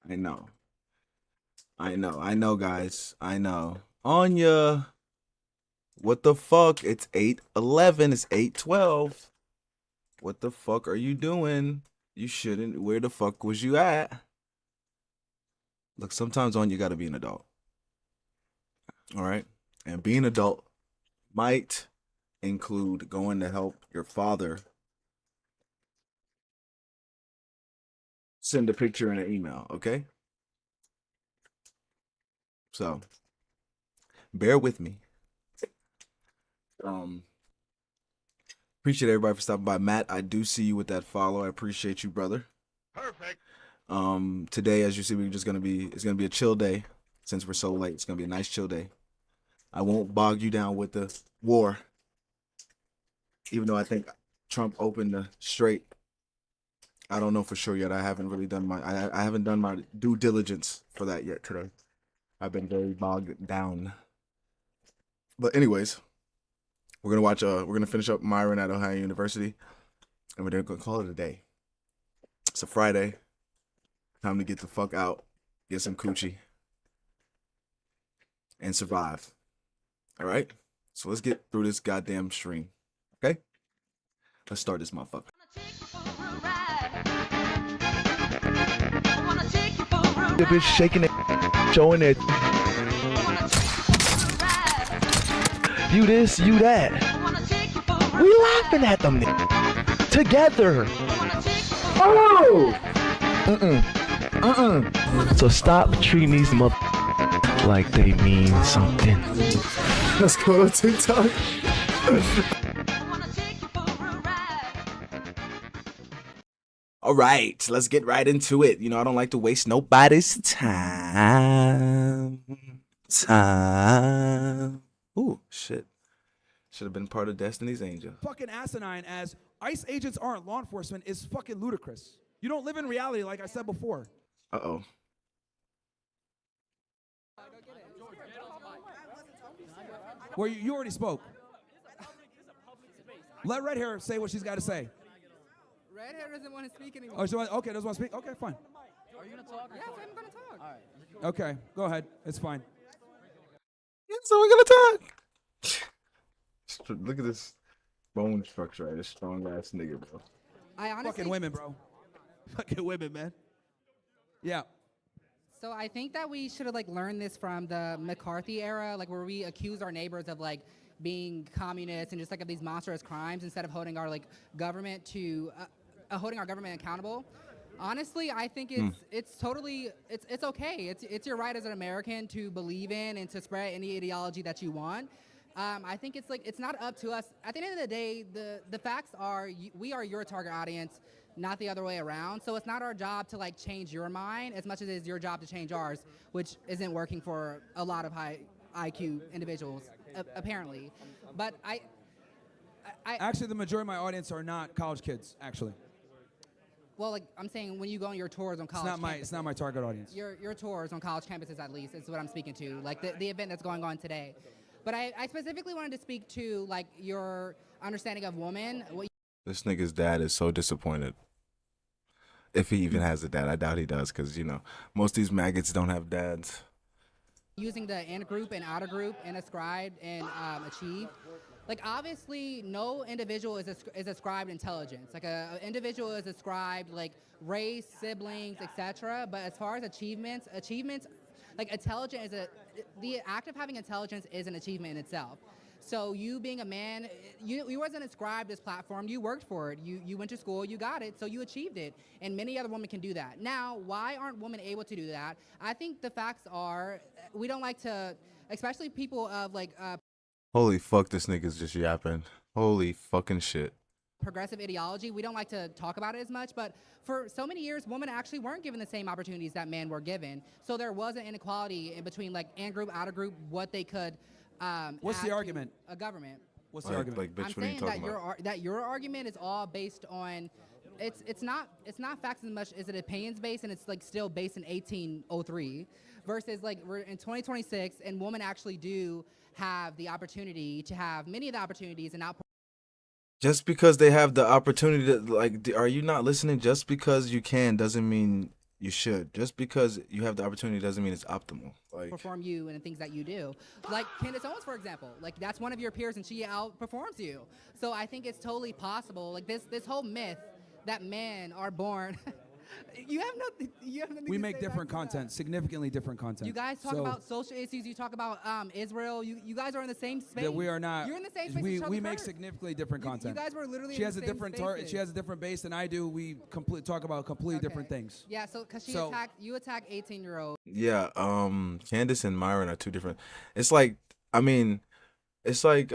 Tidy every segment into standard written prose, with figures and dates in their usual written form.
I know. I know, guys. I know. Anya, what the fuck? It's 8:11. It's 8:12. What the fuck are you doing? You shouldn't. Where the fuck was you at? Look, sometimes on you gotta be an adult. All right? And being an adult might include going to help your father send a picture and an email, okay? So bear with me. Appreciate everybody for stopping by. Matt, I do see you with that follow. I appreciate you, brother. Perfect. Today, as you see, it's gonna be a chill day. Since we're so late, it's gonna be a nice chill day. I won't bog you down with the war, even though I think Trump opened the strait. I don't know for sure yet. I haven't really done I haven't done my due diligence for that yet today. I've been very bogged down. But anyways, we're gonna finish up Myron at Ohio University, and we're gonna call it a day. It's a Friday. Time to get the fuck out, get some coochie, and survive. All right? So let's get through this goddamn stream. Okay? Let's start this motherfucker. The bitch shaking it, showing it. You this, you that. We laughing at them together. Oh! So stop treating these like they mean something. Let's go to TikTok. All right, let's get right into it. You know, I don't like to waste nobody's time. Ooh, shit. Should have been part of Destiny's Angel. Fucking asinine as ICE agents aren't law enforcement is fucking ludicrous. You don't live in reality, like I said before. Uh-oh. Well, you already spoke. Let Red Hair say what she's got to say. Red Hair doesn't want to speak anymore. Oh, okay, doesn't want to speak? Okay, fine. Are you going to talk? Yes, I'm going to talk. All right. Okay, go ahead. It's fine. Yeah, so we're gonna talk. Look at this bone structure, right? This strong ass nigga, bro. I honestly, Fucking women, bro. Fucking women, man. Yeah. So I think that we should have like learned this from the McCarthy era, like where we accuse our neighbors of like being communists and just like of these monstrous crimes instead of holding our like government to holding our government accountable. Honestly, I think it's totally it's okay. It's your right as an American to believe in and to spread any ideology that you want. I think it's like it's not up to us. At the end of the day, the facts are we are your target audience, not the other way around. So it's not our job to like change your mind as much as it is your job to change ours, which isn't working for a lot of high IQ individuals apparently. But I actually the majority of my audience are not college kids. Actually, well, like I'm saying, when you go on your tours on college, it's not my target audience. Your tours on college campuses, at least, is what I'm speaking to. Like the event that's going on today. But I specifically wanted to speak to like your understanding of woman. This nigga's dad is so disappointed. If he even has a dad, I doubt he does, because you know most of these maggots don't have dads. Using the in group and outer group and ascribed and achieved. Like obviously, no individual is ascribed intelligence. Like an individual is ascribed like race, siblings, etc. But as far as achievements, like intelligence is the act of having intelligence is an achievement in itself. So you being a man, you wasn't ascribed this platform. You worked for it. You went to school. You got it. So you achieved it. And many other women can do that. Now, why aren't women able to do that? I think the facts are we don't like to, especially people of like. Holy fuck, this nigga's just yapping. Holy fucking shit. Progressive ideology, we don't like to talk about it as much, but for so many years, women actually weren't given the same opportunities that men were given. So there was an inequality in between like in group, out of group, what they could. What's the argument? A government. What's the argument? Like, bitch, I'm what are you saying talking that about? that your argument is all based on. It's not facts as much as it opinions based, and it's like still based in 1803, versus like we're in 2026, and women actually do have the opportunity to have many of the opportunities and output. Just because they have the opportunity to, like, are you not listening? Just because you can doesn't mean you should. Just because you have the opportunity doesn't mean it's optimal. Like, perform you and the things that you do. Like Candace Owens, for example, like that's one of your peers and she outperforms you. So I think it's totally possible. Like this whole myth that men are born. You have nothing. You have nothing. We to make say different back to that. content, significantly different content. You guys talk about social issues. You talk about Israel. You guys are in the same space. that we are not. You're in the same space. We as Charlie make Kirk. significantly different content. You guys were literally. She in has the a same different spaces. she has a different base than I do. We talk about completely different things. Yeah, so because So- you attack 18-year-olds. yeah, Candace and Myron are two different. It's like, I mean, it's like,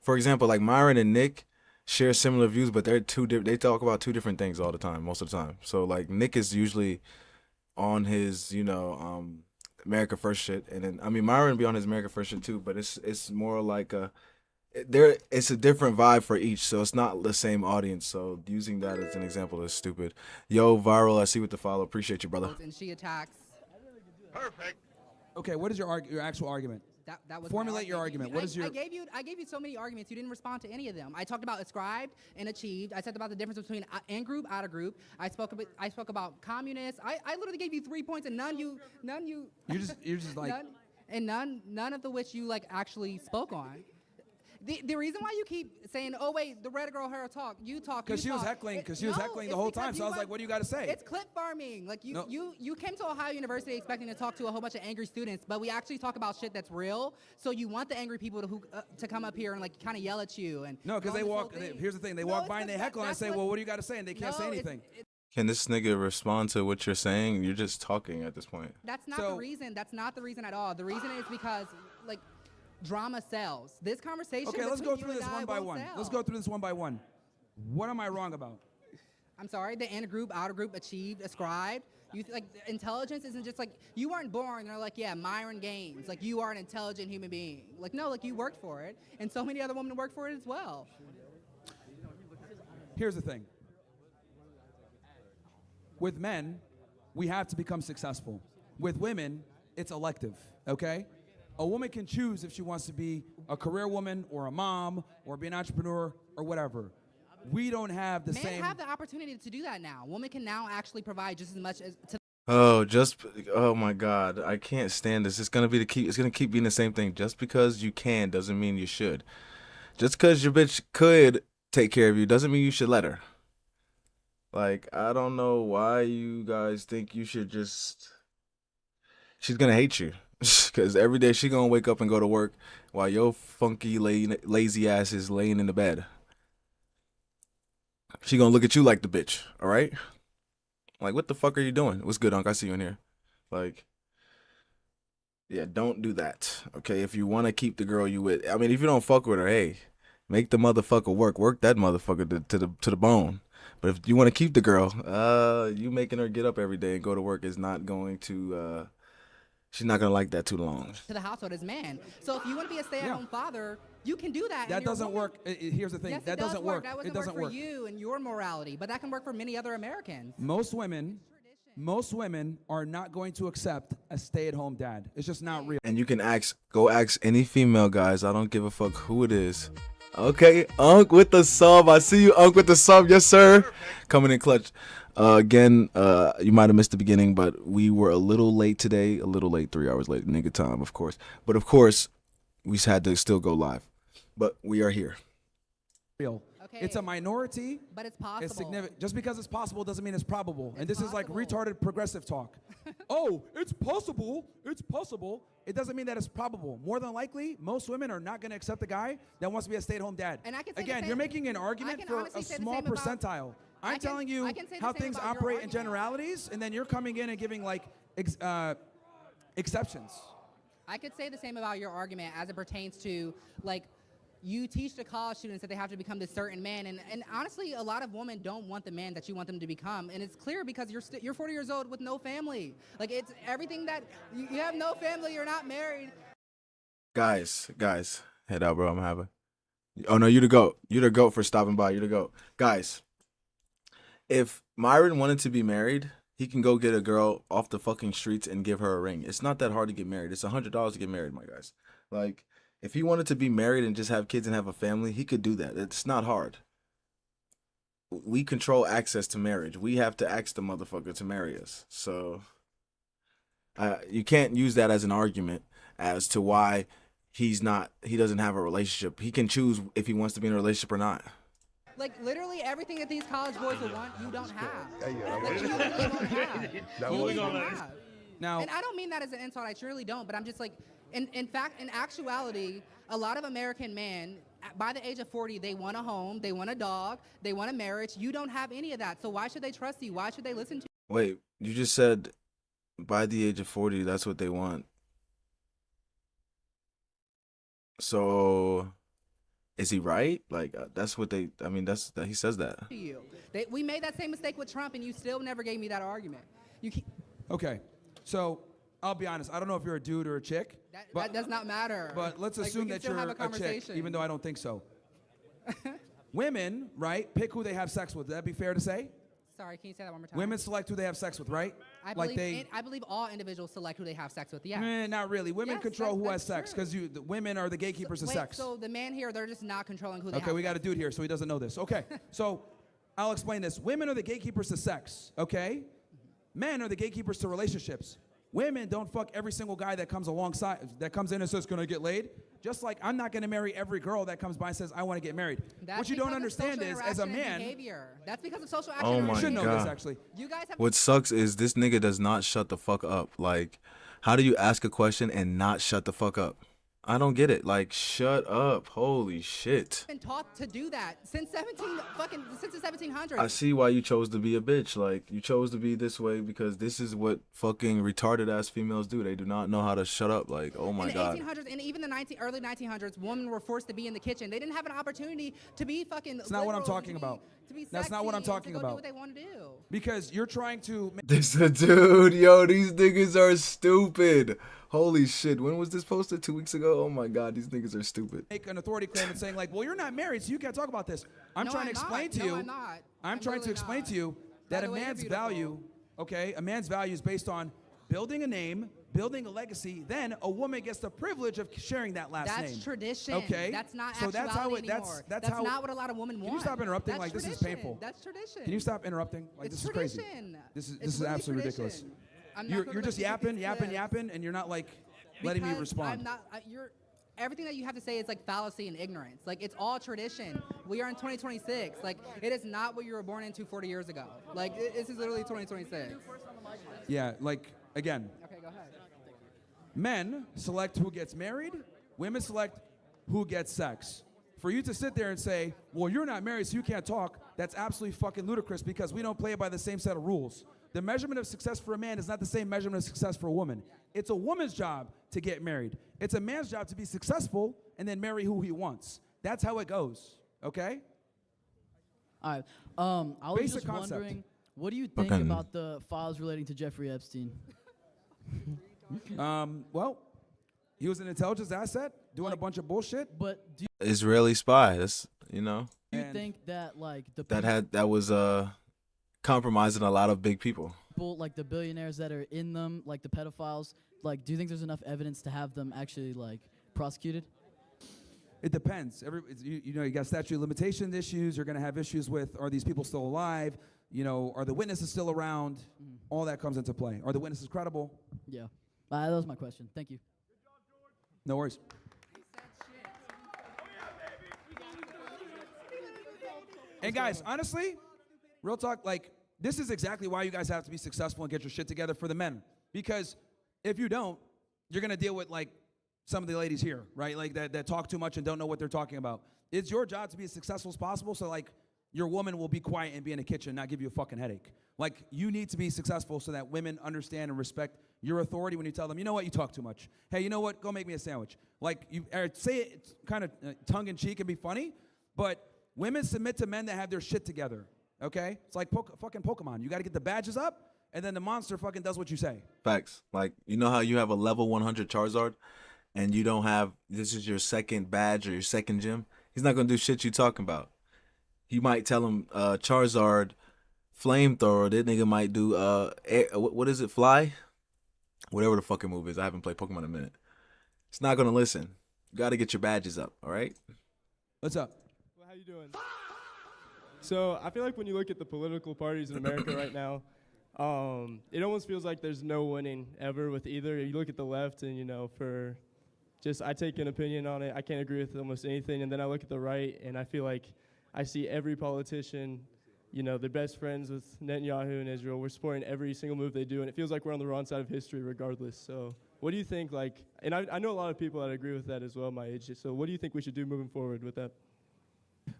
for example, like Myron and Nick share similar views, but they're two different. They talk about two different things all the time, most of the time. So like Nick is usually on his, America First shit, and then I mean Myron be on his America First shit too, but it's more like it's a different vibe for each, so it's not the same audience. So using that as an example is stupid. Yo, Viral, I see with the follow. Appreciate you, brother. And she attacks. Okay, what is your actual argument? That was Formulate my your argument. What is your- I gave you so many arguments. You didn't respond to any of them. I talked about ascribed and achieved. I talked about the difference between in group, out of group. I spoke about communists. I literally gave you 3 points, and none you. You're just like. none of the which you like actually spoke on. The reason why you keep saying, "Oh wait, the red girl her talk," you talk, Because she was heckling. Because she was heckling the whole time. So I was like, "What do you got to say?" It's clip farming. Like No. you came to Ohio University expecting to talk to a whole bunch of angry students, but we actually talk about shit that's real. So you want the angry people to come up here and like kind of yell at you and No, because go they on this walk. whole thing. Here's the thing: they No, walk it's by and they 'cause heckle, and I that's say, what- "Well, what do you got to say?" And they can't say No, anything. Can this nigga respond to what you're saying? You're just talking at this point. That's not So- the reason. That's not the reason at all. The reason is because like drama sells. This conversation. Okay, let's between go you through and this I one by will one. sell. Let's go through this one by one. What am I wrong about? I'm sorry, the inner group, outer group, achieved, ascribed. Like intelligence isn't just like you weren't born. They're like, yeah, Myron Gaines. Like you are an intelligent human being. Like no, like you worked for it, and so many other women worked for it as well. Here's the thing. With men, we have to become successful. With women, it's elective, okay? A woman can choose if she wants to be a career woman or a mom or be an entrepreneur or whatever. We don't have the Men same. have the opportunity to do that now. Women can now actually provide just as much as to Oh my God, I can't stand this. It's gonna keep being the same thing. Just because you can doesn't mean you should. Just because your bitch could take care of you doesn't mean you should let her. Like, I don't know why you guys think you should just. She's gonna hate you. Because every day she gonna wake up and go to work while your funky lazy ass is laying in the bed. She gonna look at you like the bitch, all right? Like, what the fuck are you doing? What's good, Unc? I see you in here. Like, yeah, don't do that, okay? If you want to keep the girl you with, I mean, if you don't fuck with her, hey, make the motherfucker work that motherfucker to the bone. But if you want to keep the girl, you making her get up every day and go to work is not going to. She's not gonna like that too long. the household as man. So if you want to be a stay-at-home father, you can do that. That and you're a doesn't woman. work. Here's the thing. Yes, that it does doesn't work. work. That It doesn't doesn't work work. for you and your morality, but that can work for many other Americans. Most women are not going to accept a stay-at-home dad. It's just not real. And you can go ask any female guys. I don't give a fuck who it is. Okay, Unc with the sub. I see you, Unc with the sub. Yes, sir. Coming in clutch. Again, you might have missed the beginning, but we were a little late today. A little late, 3 hours late. Nigga time, of course. But of course, we had to still go live. But we are here. Real. Okay. It's a minority. But it's possible. It's significant. Just because it's possible doesn't mean it's probable. And this is like possible. retarded progressive talk. Oh, it's possible. It's possible. It doesn't mean that it's probable. More than likely, most women are not going to accept a guy that wants to be a stay-at-home dad. And I can say the Again, same- you're making an I argument can for honestly a say the small same about- percentile. I I'm can- telling you I can say the how same things about your operate in argument. generalities, and then you're coming in and giving like exceptions. I could say the same about your argument as it pertains to like you teach the college students that they have to become this certain man, and honestly, a lot of women don't want the man that you want them to become, and it's clear because you're 40 years old with no family. Like it's everything that you have no family, you're not married. Guys, head out, bro. I'm having. Oh no, you the goat. You the goat for stopping by. You the goat, guys. If Myron wanted to be married, he can go get a girl off the fucking streets and give her a ring. It's not that hard to get married. It's $100 to get married, my guys. Like, if he wanted to be married and just have kids and have a family, he could do that. It's not hard. we control access to marriage. We have to ask the motherfucker to marry us. So you can't use that as an argument as to why he doesn't have a relationship. He can choose if he wants to be in a relationship or not. Like literally everything that these college boys will want, you don't have. Like, you really don't have. You don't have. Now, And I don't mean that as an insult. I truly don't. But I'm just like, in fact, in actuality, a lot of American men, by the age of 40, they want a home, they want a dog, they want a marriage. You don't have any of that. So why should they trust you? Why should they listen to you? Wait, you just said by the age of 40, that's what they want. So is he right? Like that's what they. I mean, he says that. You. We made that same mistake with Trump, and you still never gave me that argument. okay, so I'll be honest. I don't know if you're a dude or a chick. That does not matter. But let's Like, assume we can that still you're have a chick, even though I don't think so. Women, right, pick who they have sex with. Would that be fair to say? Sorry, can you say that one more time? Women select who they have sex with, right? I believe all individuals select who they have sex with. Yeah. Not really. Women Yes, control who has that's sex true. because the women are the gatekeepers of Wait, sex. so the man here, they're just not controlling who they have. Okay, we got a sex dude here, so he doesn't know this. Okay, so I'll explain this. Women are the gatekeepers to sex, okay? Men are the gatekeepers to relationships. Women don't fuck every single guy that comes in and says, "Can I get laid?" Just like I'm not gonna marry every girl that comes by and says, "I want to get married." That's What you don't because of understand social is, as a interaction and man, behavior. That's because of social action. Oh and my you should know behavior. this God. actually. You guys have What sucks is this nigga does not shut the fuck up. Like, how do you ask a question and not shut the fuck up? I don't get it. Like, shut up. Holy shit. been taught to do that since the 1700s. I see why you chose to be a bitch. Like, you chose to be this way because this is what fucking retarded ass females do. They do not know how to shut up. Like, oh my in the God. 1800s and even the early 1900s, women were forced to be in the kitchen. They didn't have an opportunity to be fucking. That's not what I'm liberal, talking about. To be That's not what I'm sexy, talking to go about. Do what they want to do. Because you're trying to This a dude. Yo, these niggas are stupid. Holy shit. When was this posted? 2 weeks ago? Oh my God, these niggas are stupid. make an authority claim and saying like, "Well, you're not married, so you can't talk about this." I'm No, trying to I'm explain not. to No, you. I'm not. I'm I'm trying to literally explain not. to you By that the a way, you're man's beautiful. value, okay, a man's value is based on building a name, building a legacy. Then a woman gets the privilege of sharing that last name. That's tradition. Okay. That's not So actuality that's how it. anymore. That's how. not what a lot of women want. Can you stop interrupting? That's Like this is tradition. painful. That's tradition. Can you stop interrupting? Like It's this is crazy. tradition. This is It's this is literally absolutely ridiculous. tradition. I'm not You're gonna just let you yapping, do yapping, this. yapping, and you're not like letting me Because respond. I'm not. Everything that you have to say is like fallacy and ignorance. Like it's all tradition. We are in 2026. Like it is not what you were born into 40 years ago. Like this is literally 2026. Yeah, like again, Okay, go ahead. men select who gets married, women select who gets sex. For you to sit there and say, "Well, you're not married, so you can't talk," that's absolutely fucking ludicrous because we don't play it by the same set of rules. The measurement of success for a man is not the same measurement of success for a woman. It's a woman's job to get married. It's a man's job to be successful and then marry who he wants. That's how it goes, okay? All right. I was Basic just concept. wondering, what do you think Fucking- about the files relating to Jeffrey Epstein? Well, he was an intelligence asset doing a bunch of bullshit. But do Israeli spy. That's, you know, you And- think that like the that was compromising a lot of big people. people, like the billionaires that are in them, like the pedophiles, like do you think there's enough evidence to have them actually like prosecuted? It depends. You know, you got statute of limitation issues. You're going to have issues with, are these people still alive? You know, are the witnesses still around? All that comes into play. Are the witnesses credible? Yeah. That was my question. Thank you. No worries. And guys, honestly, real talk, like, this is exactly why you guys have to be successful and get your shit together for the men. Because if you don't, you're going to deal with, like, some of the ladies here, right? Like, that talk too much and don't know what they're talking about. It's your job to be as successful as possible, so, like, your woman will be quiet and be in the kitchen, not give you a fucking headache. Like, you need to be successful so that women understand and respect your authority when you tell them, you know what, you talk too much. Hey, you know what, go make me a sandwich. Like, you say it kind of tongue-in-cheek and be funny, but women submit to men that have their shit together, okay? It's like fucking Pokemon. You got to get the badges up, and then the monster fucking does what you say. Facts. Like, you know how you have a level 100 Charizard and you don't have, this is your second badge or your second gym? He's not going to do shit you talking about. You might tell him Charizard flamethrower. That nigga might do what is it? Fly? Whatever the fucking move is. I haven't played Pokemon in a minute. It's not gonna listen. You got to get your badges up. All right. What's up? Well, how you doing? So I feel like when you look at the political parties in America right now, it almost feels like there's no winning ever with either. You look at the left, and I take an opinion on it. I can't agree with almost anything, and then I look at the right, and I feel like I see every politician, they're best friends with Netanyahu and Israel. We're supporting every single move they do, and it feels like we're on the wrong side of history regardless. So what do you think, and I know a lot of people that agree with that as well, my age. So what do you think we should do moving forward with that?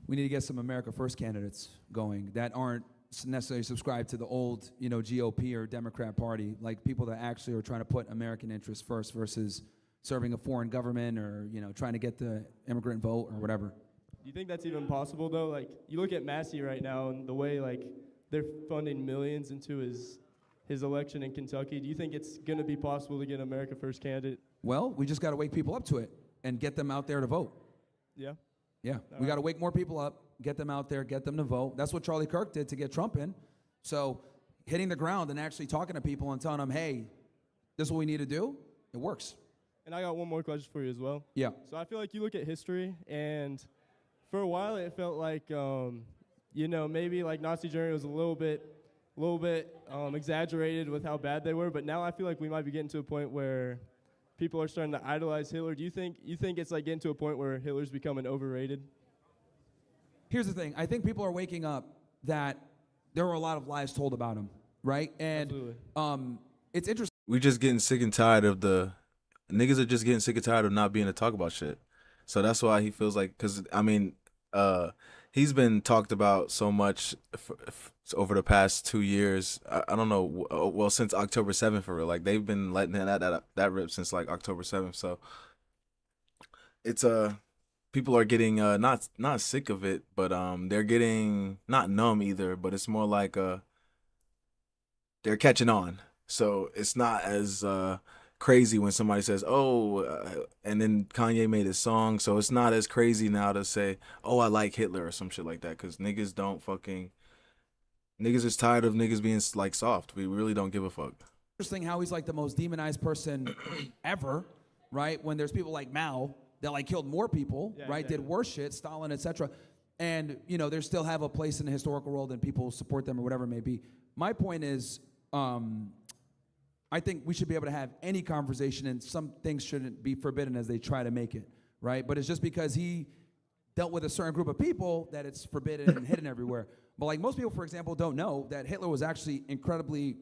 We need to get some America First candidates going that aren't necessarily subscribed to the old, GOP or Democrat Party, like people that actually are trying to put American interests first versus serving a foreign government or, trying to get the immigrant vote or whatever. Do you think that's even possible, though? Like, you look at Massey right now and the way, they're funding millions into his election in Kentucky. Do you think it's going to be possible to get an America First candidate? Well, we just got to wake people up to it and get them out there to vote. Yeah? Yeah, we got to wake more people up, get them out there, get them to vote. That's what Charlie Kirk did to get Trump in. So hitting the ground and actually talking to people and telling them, hey, this is what we need to do, it works. And I got one more question for you as well. Yeah. So I feel like you look at history, and for a while it felt like, maybe like Nazi Germany was a little bit exaggerated with how bad they were. But now I feel like we might be getting to a point where people are starting to idolize Hitler. Do you think it's like getting to a point where Hitler's becoming overrated? Here's the thing. I think people are waking up that there were a lot of lies told about him, right? And it's interesting. We just getting sick and tired of niggas are just getting sick and tired of not being able to talk about shit. So that's why he feels like, because he's been talked about so much over the past 2 years. I don't know, well, since October 7th for real. Like, they've been letting that rip since like October 7th. So it's people are getting not sick of it, but they're getting not numb either. But it's more like they're catching on. So it's not as crazy when somebody says, and then Kanye made his song, so it's not as crazy now to say, I like Hitler or some shit like that, because niggas is tired of niggas being like soft. We really don't give a fuck. Interesting how he's like the most demonized person ever, right? When there's people like Mao that like killed more people, right? Exactly. Did worse shit, Stalin, etc. And they still have a place in the historical world and people support them or whatever it may be. My point is, I think we should be able to have any conversation, and some things shouldn't be forbidden as they try to make it, right? But it's just because he dealt with a certain group of people that it's forbidden and hidden everywhere. But like most people, for example, don't know that Hitler was actually incredibly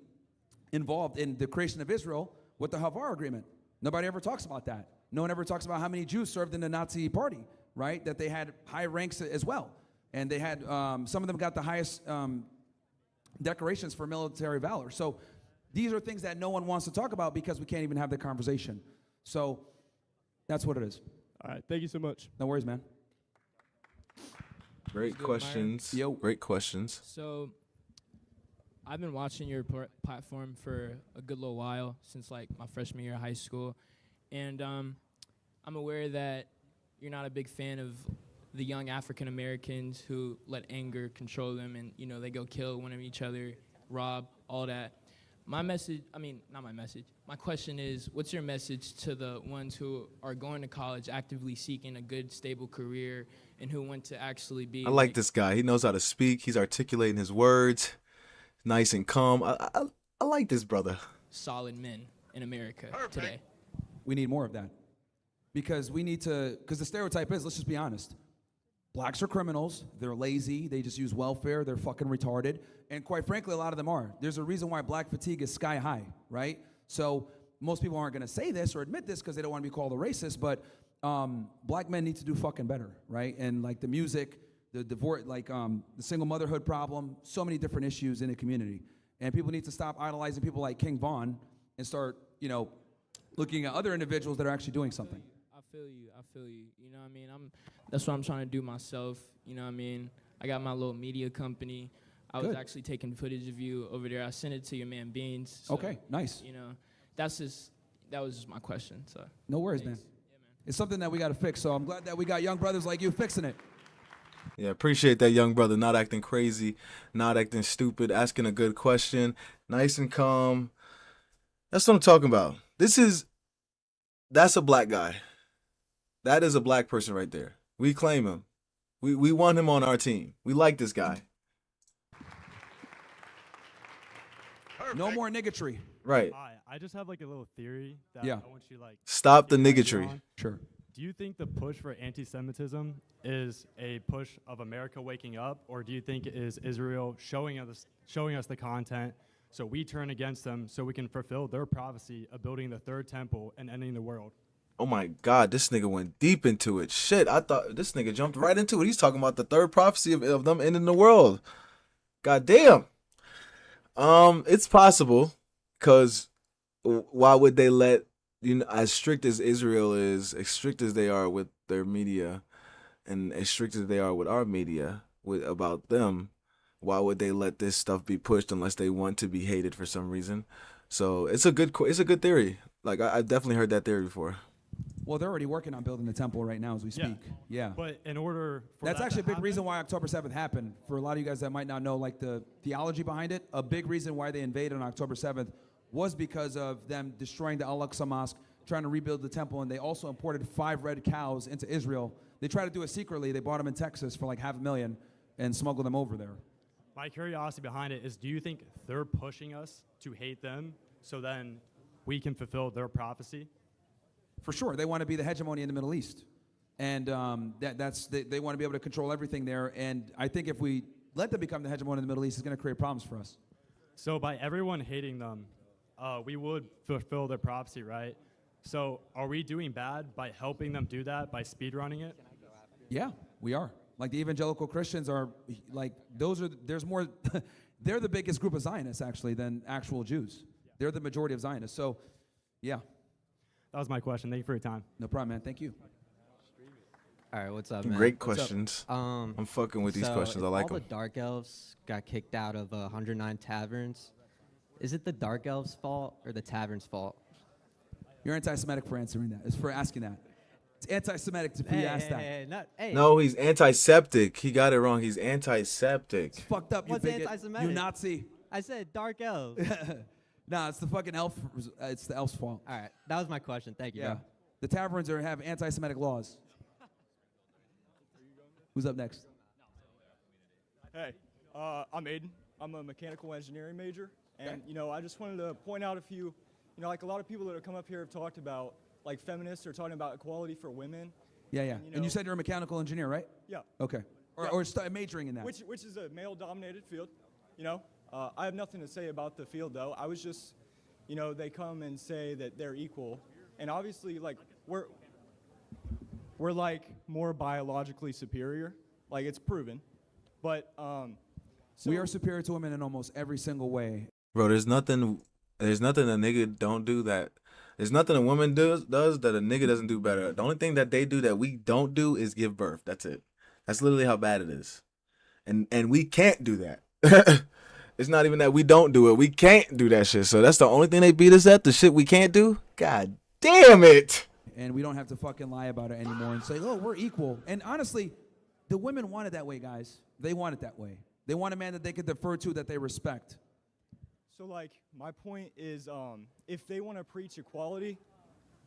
involved in the creation of Israel with the Havar Agreement. Nobody ever talks about that. No one ever talks about how many Jews served in the Nazi party, right? That they had high ranks as well. And they had, some of them got the highest decorations for military valor. So these are things that no one wants to talk about because we can't even have the conversation. So that's what it is. All right, thank you so much. No worries, man. Great questions. Yo. Great questions. So I've been watching your platform for a good little while, since like my freshman year of high school. And I'm aware that you're not a big fan of the young African Americans who let anger control them, and they go kill one of each other, rob, all that. My question is, what's your message to the ones who are going to college, actively seeking a good, stable career, and who want to actually be... I like this guy. He knows how to speak. He's articulating his words. Nice and calm. I like this brother. Solid men in America today. We need more of that. Because the stereotype is, let's just be honest, blacks are criminals, they're lazy, they just use welfare, they're fucking retarded, and quite frankly, a lot of them are. There's a reason why black fatigue is sky high, right? So most people aren't gonna say this or admit this because they don't want to be called a racist, but black men need to do fucking better, right? And like the music, the divorce, the single motherhood problem, so many different issues in the community. And people need to stop idolizing people like King Von and start, looking at other individuals that are actually doing something. I feel you. You know what I mean? That's what I'm trying to do myself. You know what I mean? I got my little media company. I was actually taking footage of you over there. I sent it to your man Beans. So, okay, nice. That was just my question. So no worries, man. Yeah, man. It's something that we got to fix. So I'm glad that we got young brothers like you fixing it. Yeah, appreciate that young brother not acting crazy, not acting stupid, asking a good question, nice and calm. That's what I'm talking about. That's a black guy. That is a black person right there. We claim him. We want him on our team. We like this guy. No more niggatry. Right. Hi, I just have like a little theory that Yeah. I want you to like Stop the get back to niggatry. on. Sure. Do you think the push for anti-Semitism is a push of America waking up, or do you think it is Israel showing us the content so we turn against them so we can fulfill their prophecy of building the third temple and ending the world? Oh my God, this nigga went deep into it. Shit, I thought this nigga jumped right into it. He's talking about the third prophecy of them ending the world. God damn. It's possible, cause why would they let, you know, as strict as Israel is, as strict as they are with their media, and as strict as they are with our media about them, why would they let this stuff be pushed unless they want to be hated for some reason? So it's a good theory. Like I've definitely heard that theory before. Well, they're already working on building the temple right now as we speak. Yeah. But in order for That's that actually a to big happen, reason why October 7th happened. For a lot of you guys that might not know, like the theology behind it, a big reason why they invaded on October 7th was because of them destroying the Al-Aqsa Mosque, trying to rebuild the temple, and they also imported 5 red cows into Israel. They tried to do it secretly. They bought them in Texas for like $500,000 and smuggled them over there. My curiosity behind it is, do you think they're pushing us to hate them so then we can fulfill their prophecy? For sure, they want to be the hegemony in the Middle East, and they want to be able to control everything there. And I think if we let them become the hegemony in the Middle East, it's going to create problems for us. So by everyone hating them, we would fulfill their prophecy, right? So are we doing bad by helping them do that, by speedrunning it? Yeah, we are. Like the evangelical Christians are, like there's more. They're the biggest group of Zionists actually than actual Jews. They're the majority of Zionists. So, yeah. That was my question. Thank you for your time. No problem, man. Thank you. All right, what's up, man? Great questions. I'm I'm fucking with these questions. I like all them. the dark elves got kicked out of 109 taverns. Is it the dark elves' fault or the tavern's fault? You're anti-Semitic for answering that. It's for asking that. It's anti-Semitic for you to ask that. No, he's antiseptic. He got it wrong. He's antiseptic. It's fucked up, you What's bigot. anti-Semitic? You Nazi. I said dark elves. Nah, it's the fucking elf. It's the elf's fault. All right, that was my question. Thank you, Yeah. bro. The taverns have anti-Semitic laws. Who's up next? Hey, I'm Aiden. I'm a mechanical engineering major, and I just wanted to point out a few, like a lot of people that have come up here have talked about, like feminists are talking about equality for women. Yeah. And you said you're a mechanical engineer, right? Yeah. Okay. Or majoring in that. Which is a male-dominated field, I have nothing to say about the field though. I was just, they come and say that they're equal, and obviously like we're like more biologically superior, like it's proven, but so We are superior to women in almost every single way. Bro, there's nothing a nigga don't do that. There's nothing a woman does that a nigga doesn't do better. The only thing that they do that we don't do is give birth. That's it. That's literally how bad it is. And we can't do that. It's not even that we don't do it. We can't do that shit. So that's the only thing they beat us at, the shit we can't do? God damn it. And we don't have to fucking lie about it anymore and say, oh, we're equal. And honestly, the women want it that way, guys. They want it that way. They want a man that they can defer to, that they respect. So like my point is, if they want to preach equality,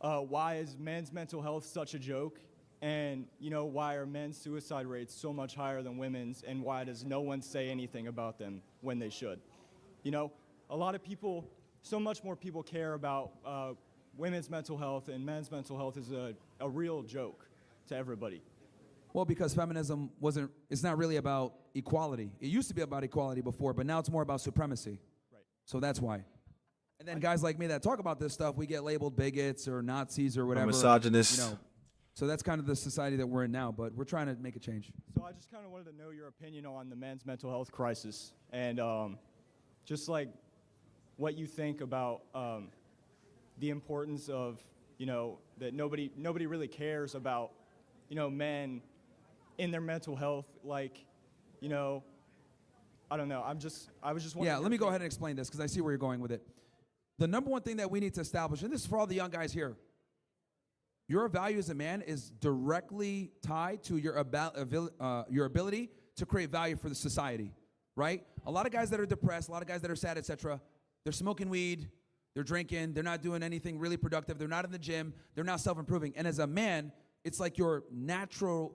why is men's mental health such a joke? And why are men's suicide rates so much higher than women's, and why does no one say anything about them when they should? A lot of people, so much more people care about women's mental health, and men's mental health is a real joke to everybody. Well, because feminism it's not really about equality. It used to be about equality before, but now it's more about supremacy. Right. So that's why. And then guys like me that talk about this stuff, we get labeled bigots or Nazis or whatever. Misogynist. So that's kind of the society that we're in now, but we're trying to make a change. So I just kind of wanted to know your opinion on the men's mental health crisis, and just like what you think about the importance of, that nobody really cares about, men in their mental health. Like, I don't know. I was just wondering. Yeah, let me go ahead and explain this because I see where you're going with it. The number one thing that we need to establish, and this is for all the young guys here, your value as a man is directly tied to your ability to create value for the society, right? A lot of guys that are depressed, a lot of guys that are sad, etc., they're smoking weed, they're drinking, they're not doing anything really productive, they're not in the gym, they're not self-improving. And as a man, it's like your natural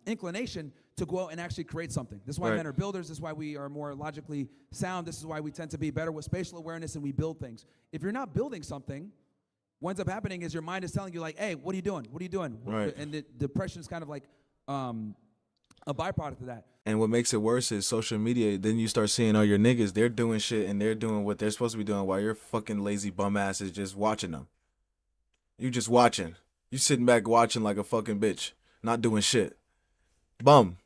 inclination to go out and actually create something. This is why Right. men are builders. This is why we are more logically sound. This is why we tend to be better with spatial awareness and we build things. If you're not building something, what ends up happening is your mind is telling you like, hey, what are you doing? What are you doing? Right. And the depression is kind of like a byproduct of that. And what makes it worse is social media. Then you start seeing all your niggas, they're doing shit and they're doing what they're supposed to be doing while your fucking lazy bum ass is just watching them. You just watching. You sitting back watching like a fucking bitch, not doing shit. Bum.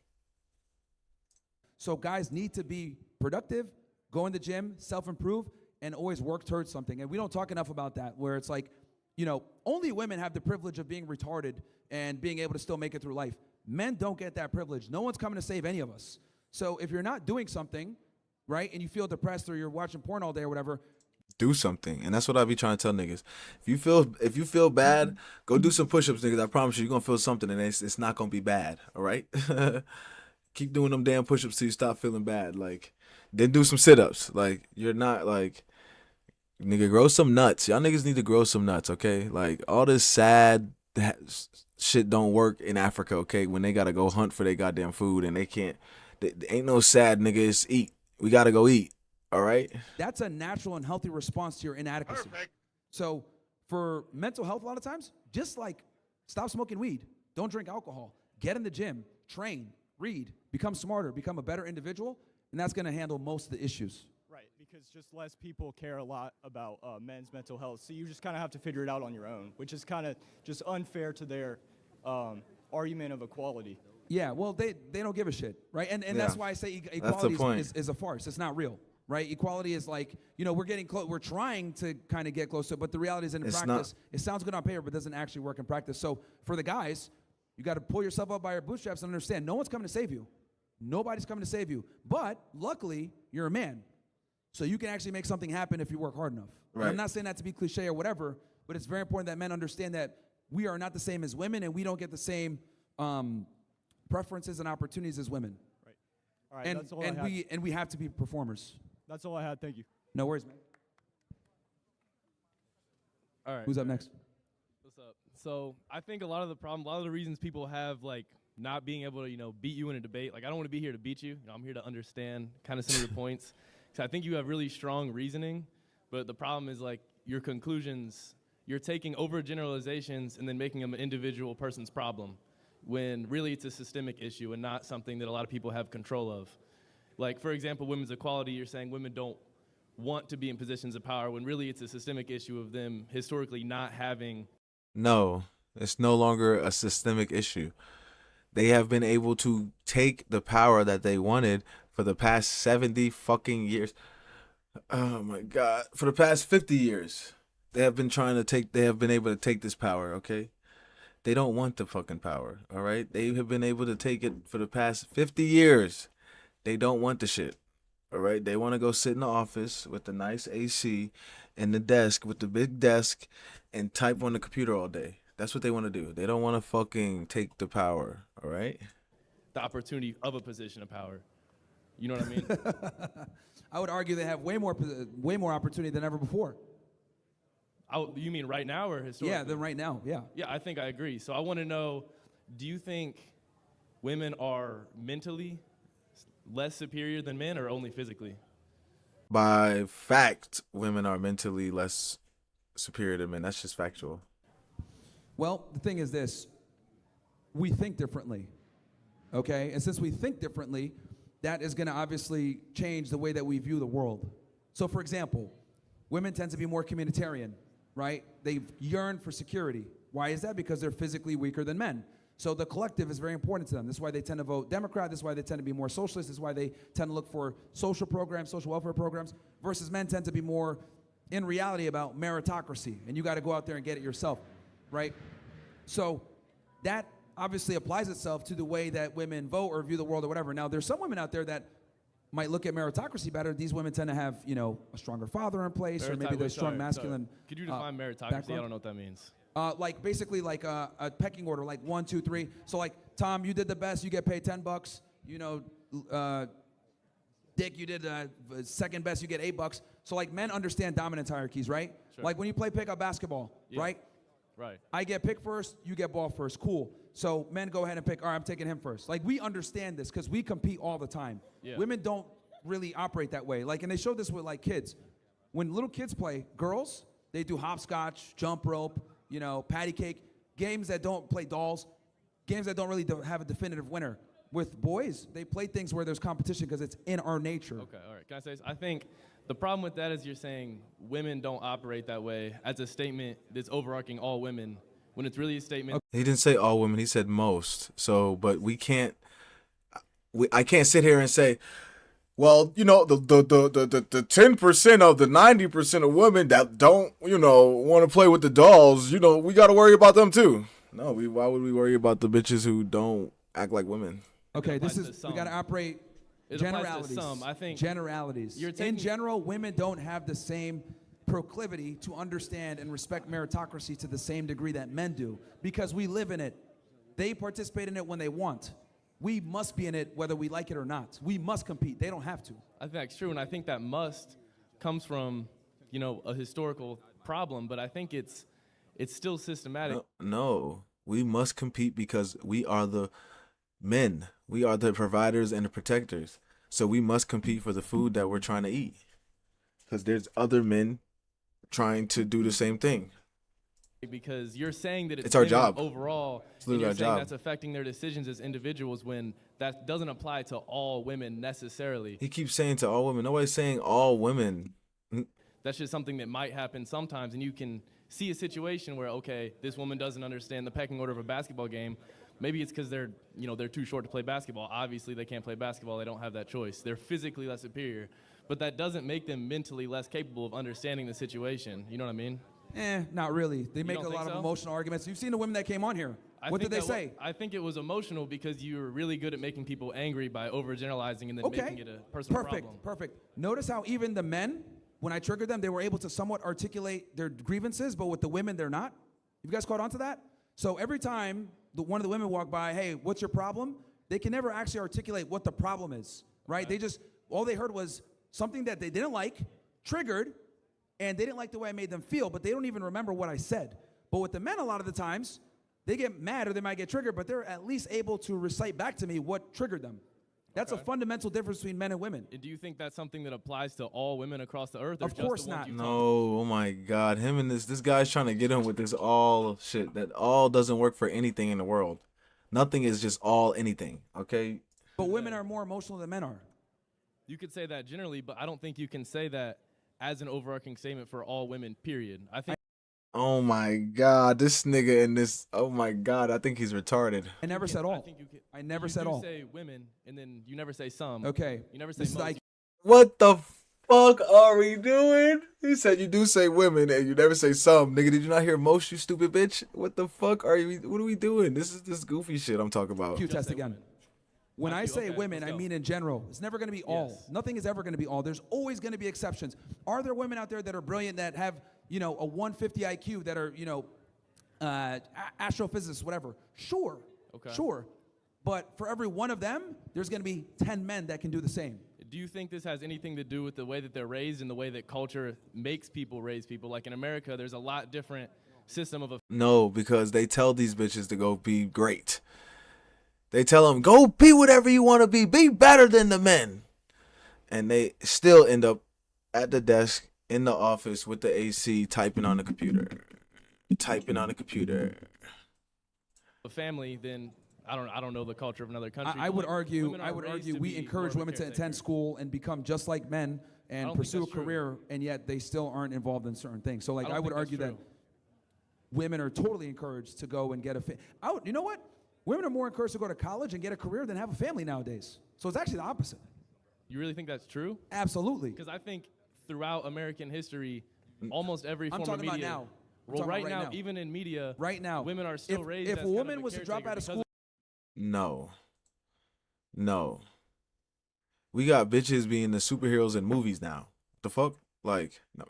So guys need to be productive, go in the gym, self-improve, and always work towards something. And we don't talk enough about that, where it's like, you know, only women have the privilege of being retarded and being able to still make it through life. Men don't get that privilege. No one's coming to save any of us. So if you're not doing something, right, and you feel depressed or you're watching porn all day or whatever, Do something. And that's what I be trying to tell niggas. If you feel bad, go do some push-ups, niggas. I promise you're gonna feel something and it's not gonna be bad. All right? Keep doing them damn push-ups till you stop feeling bad. Like, then do some sit-ups. Like, you're not like, nigga, grow some nuts. Y'all niggas need to grow some nuts, okay? Like, all this sad shit don't work in Africa, okay? When they gotta go hunt for their goddamn food and they can't. They ain't no sad, nigga. It's eat. We gotta go eat. All right? that's a natural and healthy response to your inadequacy. Perfect. So for mental health, a lot of times, just like stop smoking weed, don't drink alcohol, get in the gym, train, read, become smarter, become a better individual, and that's going to handle most of the issues. Right, because just less people care a lot about men's mental health. So you just kind of have to figure it out on your own, which is kind of just unfair to their argument of equality. Yeah, well, they don't give a shit, right? And that's why I say equality is a farce. It's not real, right? Equality is like, you know, we're getting close. We're trying to kind of get closer, but the reality is in practice, it sounds good on paper, but doesn't actually work in practice. So for the guys, you got to pull yourself up by your bootstraps and understand no one's coming to save you. Nobody's coming to save you. But luckily, you're a man. So you can actually make something happen if you work hard enough. Right. And I'm not saying that to be cliche or whatever, but it's very important that men understand that we are not the same as women and we don't get the same preferences and opportunities as women. Right. All right, that's all I had. And we have to be performers. That's all I had. Thank you. No worries, man. All right. Who's up next? What's up? So I think a lot of the reasons people have like not being able to, you know, beat you in a debate. Like I don't want to be here to beat you. You know, I'm here to understand kind of some of your points. So I think you have really strong reasoning, but the problem is like your conclusions. You're taking overgeneralizations and then making them an individual person's problem, when really it's a systemic issue and not something that a lot of people have control of. Like, for example, women's equality, you're saying women don't want to be in positions of power, when really it's a systemic issue of them historically not having. No, it's no longer a systemic issue. They have been able to take the power that they wanted for the past 70 fucking years. Oh my God. For the past 50 years, they have been able to take this power, okay? They don't want the fucking power, all right? They have been able to take it for the past 50 years. They don't want the shit, all right? They want to go sit in the office with the nice AC and the desk with the big desk and type on the computer all day. That's what they want to do. They don't want to fucking take the power, all right? The opportunity of a position of power. You know what I mean? I would argue they have way more opportunity than ever before. You mean right now or historically? Yeah, than right now, yeah. Yeah, I think I agree. So I want to know, do you think women are mentally less superior than men or only physically? By fact, women are mentally less superior than men. That's just factual. Well, the thing is this. We think differently, okay? And since we think differently, that is going to obviously change the way that we view the world. So, for example, women tend to be more communitarian, right? They yearn for security. Why is that? Because they're physically weaker than men. So the collective is very important to them. This is why they tend to vote Democrat. This is why they tend to be more socialist. This is why they tend to look for social programs, social welfare programs, versus men tend to be more, in reality, about meritocracy. And you got to go out there and get it yourself, right? So that obviously applies itself to the way that women vote or view the world or whatever. Now, there's some women out there that might look at meritocracy better. These women tend to have, you know, a stronger father in place, or maybe they're strong masculine. Could you define meritocracy? background? I don't know what that means. Like basically like a pecking order, like 1, 2, 3. So like, Tom, you did the best, you get paid $10. You know, Dick, you did second best, you get $8. So like, men understand dominance hierarchies, right? Sure. Like when you play pickup basketball, right? Right. I get pick first, you get ball first. Cool. So men go ahead and pick, all right, I'm taking him first. Like, we understand this because we compete all the time. Yeah. Women don't really operate that way. Like, and they showed this with like kids. When little kids play, girls, they do hopscotch, jump rope, you know, patty cake, games that don't play dolls, games that don't really have a definitive winner. With boys, they play things where there's competition because it's in our nature. Okay, all right. Can I say this? I think the problem with that is you're saying women don't operate that way as a statement that's overarching all women, when it's really a statement. He didn't say all women. He said most. So, but we can't. I can't sit here and say, well, you know, the 10% of the 90% of women that don't, you know, want to play with the dolls, you know, we got to worry about them too. No, why would we worry about the bitches who don't act like women? Okay, this applies is, to we got to some. operate It applies to generalities. some. I think generalities. you're In taking- general, women don't have the same proclivity to understand and respect meritocracy to the same degree that men do because we live in it. They participate in it when they want. We must be in it whether we like it or not. We must compete. They don't have to. I think that's true, and I think that must comes from, you know, a historical problem, but I think it's still systematic. No, we must compete because we are the men. We are the providers and the protectors. So we must compete for the food that we're trying to eat. Because there's other men trying to do the same thing. Because you're saying that it's our women job. overall, It's and literally you're our saying job. that's affecting their decisions as individuals when that doesn't apply to all women necessarily. He keeps saying to all women. Nobody's saying all women. That's just something that might happen sometimes, and you can see a situation where, okay, this woman doesn't understand the pecking order of a basketball game. Maybe it's because they're too short to play basketball. Obviously, they can't play basketball. They don't have that choice. They're physically less superior, but that doesn't make them mentally less capable of understanding the situation. You know what I mean? Not really. They make a don't think lot of so? emotional arguments. You've seen the women that came on here. I What did think they that say? I think it was emotional because you were really good at making people angry by overgeneralizing and then Okay. making it a personal Perfect. problem. Perfect. Notice how even the men, when I triggered them, they were able to somewhat articulate their grievances, but with the women, they're not. You guys caught on to that? So every time one of the women walk by, hey, what's your problem? They can never actually articulate what the problem is, right? They just, all they heard was something that they didn't like, triggered, and they didn't like the way I made them feel, but they don't even remember what I said. But with the men, a lot of the times, they get mad or they might get triggered, but they're at least able to recite back to me what triggered them. That's a fundamental difference between men and women. And do you think that's something that applies to all women across the earth? Or Of just course the ones not. you No, oh my God. Him and this guy's trying to get him with this all shit. That all doesn't work for anything in the world. Nothing is just all anything, okay? But women are more emotional than men are. You could say that generally, but I don't think you can say that as an overarching statement for all women, period. I think Oh my God, this nigga and this, oh my God, I think he's retarded. I never said all. I think you can. I never you said do all. say women, and then you never say some. Okay. You never say This is most. like, What the fuck are we doing? He said you do say women and you never say some. Nigga, did you not hear most, you stupid bitch? What the fuck are you, what are we doing? This is this goofy shit I'm talking about. Q Just test say again. women. When I Q, say okay, women, let's I go. mean in general. It's never going to be all. Yes. Nothing is ever going to be all. There's always going to be exceptions. Are there women out there that are brilliant that have, a 150 IQ that are, astrophysicists, whatever? Sure. Okay. Sure. But for every one of them, there's going to be 10 men that can do the same. Do you think this has anything to do with the way that they're raised and the way that culture makes people raise people? Like in America, there's a lot different system of a No, because they tell these bitches to go be great. They tell them, go be whatever you want to be better than the men. And they still end up at the desk in the office with the AC typing on the computer. family, then I don't know the culture of another country. I would Like, argue, women are raised to we be encourage more of a women to caretaker. attend school and become just like men I and don't think pursue a that's true. career, and yet they still aren't involved in certain things. So, like, I don't I would think that's argue that true. women are totally encouraged to go and get you know what? Women are more encouraged to go to college and get a career than have a family nowadays. So it's actually the opposite. You really think that's true? Absolutely. Because I think throughout American history, almost every I'm form of talking about media. now. I'm Well, talking right about now, right now. even in media, Right now, women are still raised if as a kind woman of was to drop caretaker out of because school, No. We got bitches being the superheroes in movies now. The fuck? Like, no,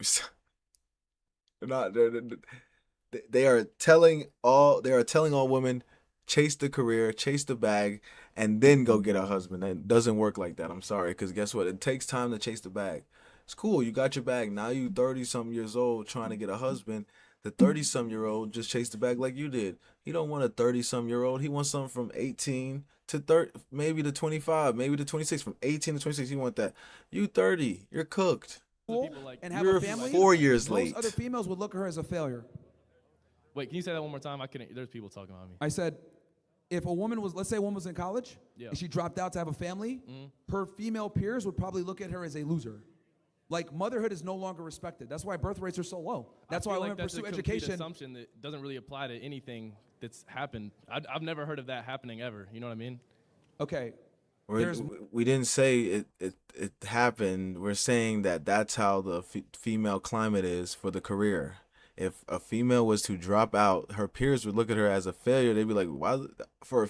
they're not. They are telling all women, chase the career, chase the bag, and then go get a husband. It doesn't work like that. I'm sorry, because guess what? It takes time to chase the bag. It's cool. You got your bag. Now you 30-something years old trying to get a husband. The 30-some-year-old just chased the bag like you did. He don't want a 30-some-year-old. He wants something from 18 to 30, maybe to 25, maybe to 26. From 18 to 26, he want that. You 30, you're cooked. And have You're a family. 4 years Most late. other females would look at her as a failure. Wait, can you say that one more time? I couldn't. There's people talking about me. I said, if a woman was, let's say a woman was in college, Yeah. and she dropped out to have a family, her female peers would probably look at her as a loser. Like, motherhood is no longer respected. That's why birth rates are so low. That's I why feel women like that's pursue a complete education. assumption that doesn't really apply to anything that's happened. I've never heard of that happening ever. You know what I mean? Okay. We didn't say it happened. We're saying that that's how the female climate is for the career. If a female was to drop out, her peers would look at her as a failure. They'd be like, "Why for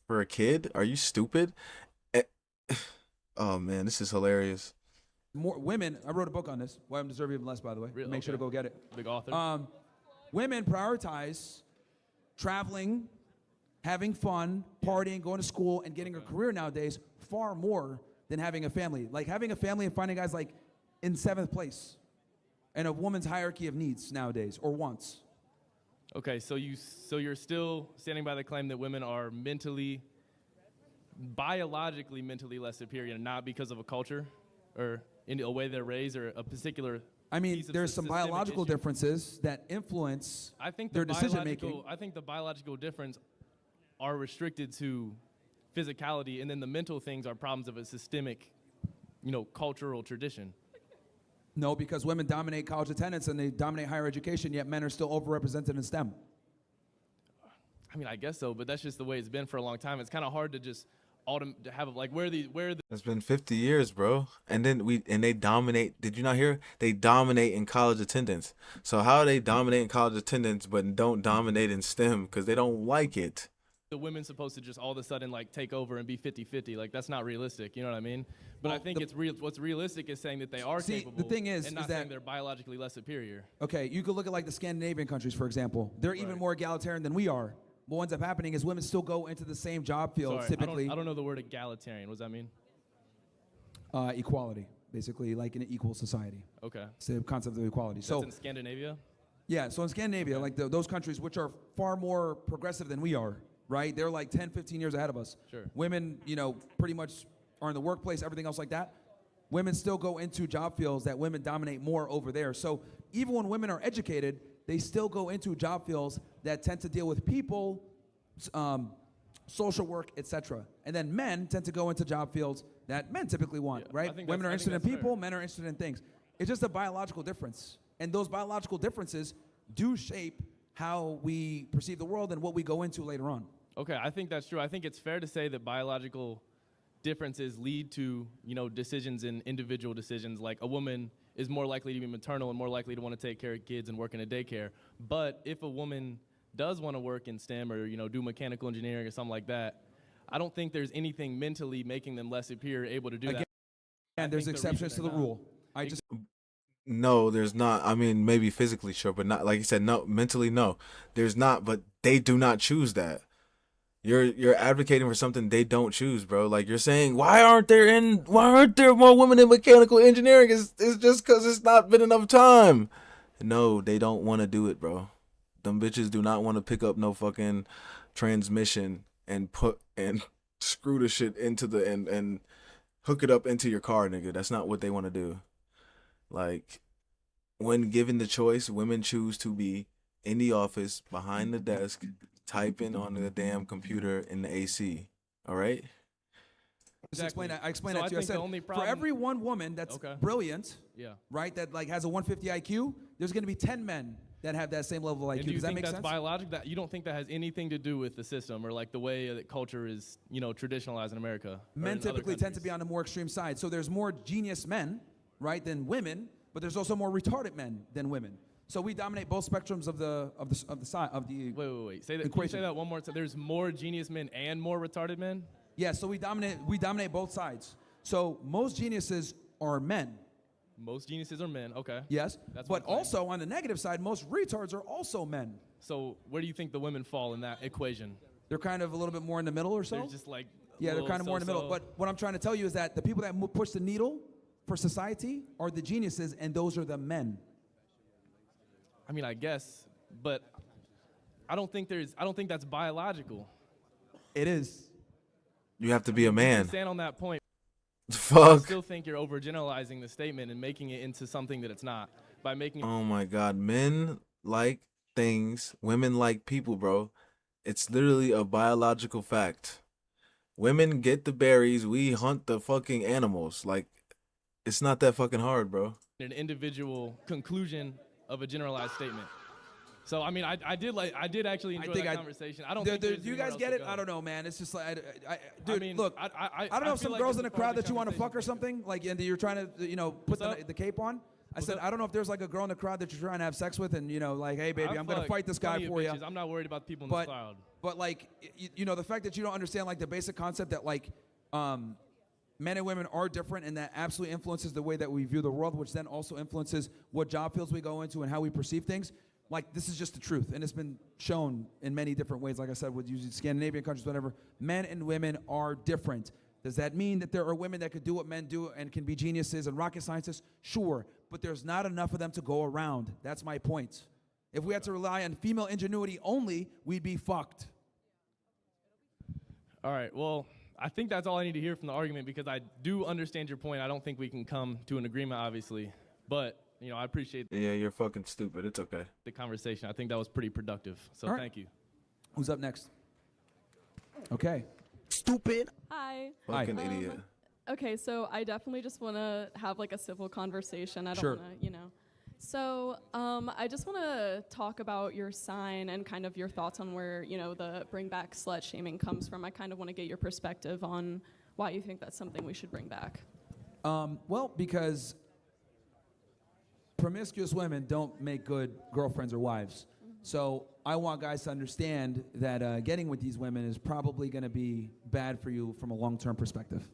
a kid? Are you stupid?" Oh man, this is hilarious. More women, I wrote a book on this, Why I'm Deserving of Less, by the way. Really? Make sure to Okay. go get it. Big author. Women prioritize traveling, having fun, partying, going to school, and getting a career nowadays far more than having a family. Like, having a family and finding guys like in 7th place in a woman's hierarchy of needs nowadays, or wants. Okay, so you're still standing by the claim that women are biologically mentally less superior, not because of a culture or in a way they're raised or a particular. I mean, piece of there's some systemic biological issue. differences that influence I think their decision making. I think the biological difference are restricted to physicality, and then the mental things are problems of a systemic, cultural tradition. No, because women dominate college attendance and they dominate higher education, yet men are still overrepresented in STEM. I mean, I guess so, but that's just the way it's been for a long time. It's kind of hard to just to have like where the It's been 50 years, bro. And then they dominate. Did you not hear? They dominate in college attendance. So how are they dominate in college attendance but don't dominate in STEM? Because they don't like it. the women's supposed to just all of a sudden like take over and be 50-50. Like that's not realistic. You know what I mean? But Well, I think it's real. What's realistic is saying that they are See, capable. the thing is and not that- saying they're biologically less superior. Okay, you could look at like the Scandinavian countries, for example. They're even Right. more egalitarian than we are. What ends up happening is women still go into the same job fields Sorry, typically. I don't know the word egalitarian. What does that mean? Equality, basically, like in an equal society. Okay. It's the concept of equality. That's So in Scandinavia. yeah, so in Scandinavia, like those countries which are far more progressive than we are, right? They're like 10, 15 years ahead of us. Sure. Women, pretty much are in the workplace, everything else like that. Women still go into job fields that women dominate more over there. So even when women are educated, they still go into job fields that tend to deal with people, social work, etc. And then men tend to go into job fields that men typically want, Yeah, I right? think Women are that's- I interested in think that's people, fair. men are interested in things. It's just a biological difference. And those biological differences do shape how we perceive the world and what we go into later on. Okay, I think that's true. I think it's fair to say that biological differences lead to, decisions in individual decisions. Like a woman is more likely to be maternal and more likely to want to take care of kids and work in a daycare. But if a woman does want to work in STEM or, do mechanical engineering or something like that, I don't think there's anything mentally making them less superior able to do that. And there's think the reason exceptions to the they're not- rule. I just No, there's not. I mean, maybe physically, sure, but not like you said. No, mentally, no. There's not. But they do not choose that. You're advocating for something they don't choose, bro. Like you're saying, why aren't there more women in mechanical engineering? It's just because it's not been enough time. No, they don't want to do it, bro. Them bitches do not want to pick up no fucking transmission and screw the shit into the and hook it up into your car, nigga. That's not what they want to do. Like, when given the choice, women choose to be in the office, behind the desk, typing on the damn computer in the AC. All right? Just explain that. I explained So that I to you. I think the said, only for problem- every one woman that's Okay. brilliant, Yeah. right, that like has a 150 IQ, there's going to be 10 men that have that same level of IQ. And do you Does that think make that's sense? biological? That you don't think that has anything to do with the system or like the way that culture is, traditionalized in America? or Men in other typically tend to countries? be on the more extreme side. So there's more genius men, right, than women, but there's also more retarded men than women. So we dominate both spectrums of the side of the. Wait. Say that. Can you equation. say that one more time? There's more genius men and more retarded men. Yeah, so we dominate both sides. So most geniuses are men. Most geniuses are men. Okay. Yes, That's but one claim. also on the negative side, most retards are also men. So where do you think the women fall in that equation? They're kind of a little bit more in the middle or so. They're just like. Yeah, they're little kind of more in the middle. so-so. But what I'm trying to tell you is that the people that push the needle for society are the geniuses, and those are the men. I mean, I guess, but I don't think that's biological. It is. You have to be a You man. can stand on that point. I Fuck. still think you're overgeneralizing the statement and making it into something that it's not by making it. Oh my God. Men like things. Women like people, bro. It's literally a biological fact. Women get the berries. We hunt the fucking animals. Like, it's not that fucking hard, bro. An individual conclusion of a generalized statement. So I mean, I did actually enjoy that conversation. I don't think do you guys get it? I don't know, man. It's just like, dude, mean, look, I don't know if feel some like girls this in the is part crowd of the that you want to fuck or conversation. something, like, and you're trying to, put the cape on. I said, I don't know if there's like a girl in the crowd that you're trying to have sex with, and like, hey, baby, I'm gonna fight this guy for you. I'm not worried about the people in the crowd. But like, the fact that you don't understand like the basic concept that like, men and women are different, and that absolutely influences the way that we view the world, which then also influences what job fields we go into and how we perceive things. Like, this is just the truth, and it's been shown in many different ways. Like I said, with using Scandinavian countries, whatever. Men and women are different. Does that mean that there are women that could do what men do and can be geniuses and rocket scientists? Sure, but there's not enough of them to go around. That's my point. If we had to rely on female ingenuity only, we'd be fucked. All right, well, I think that's all I need to hear from the argument, because I do understand your point. I don't think we can come to an agreement, obviously, but I appreciate Yeah, you're fucking stupid. It's okay. the conversation. I think that was pretty productive, so All right. thank you. Who's up next? Okay. Stupid. Hi. Fucking idiot. Okay, so I definitely just want to have like a civil conversation. I don't Sure. want to, So I just want to talk about your sign and kind of your thoughts on where, the bring back slut shaming comes from. I kind of want to get your perspective on why you think that's something we should bring back. Well, because promiscuous women don't make good girlfriends or wives. So I want guys to understand that getting with these women is probably going to be bad for you from a long-term perspective.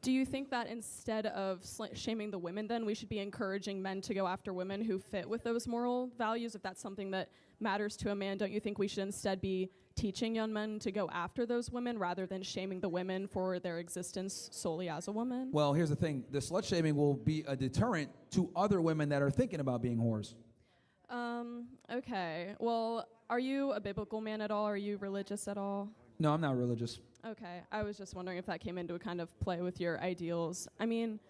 Do you think that instead of shaming the women, then we should be encouraging men to go after women who fit with those moral values? If that's something that matters to a man, don't you think we should instead be teaching young men to go after those women rather than shaming the women for their existence solely as a woman? Well, here's the thing. The slut shaming will be a deterrent to other women that are thinking about being whores. Okay. Well, are you a biblical man at all? Are you religious at all? No, I'm not religious. Okay. I was just wondering if that came into a kind of play with your ideals. I mean,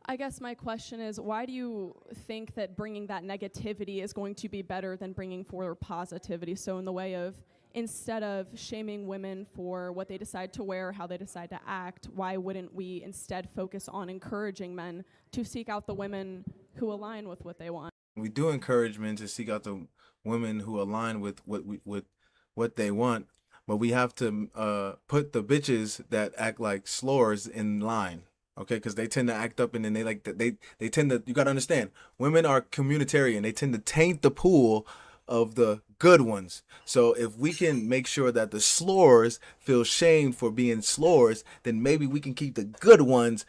I guess my question is, why do you think that bringing that negativity is going to be better than bringing forward positivity? So in the way of, instead of shaming women for what they decide to wear, how they decide to act, why wouldn't we instead focus on encouraging men to seek out the women who align with what they want? We do encourage men to seek out the women who align with what they want, but we have to put the bitches that act like slores in line, okay? Because they tend to act up, and then they tend to. You gotta understand, women are communitarian. They tend to taint the pool of the good ones. So if we can make sure that the slores feel shamed for being slores, then maybe we can keep the good ones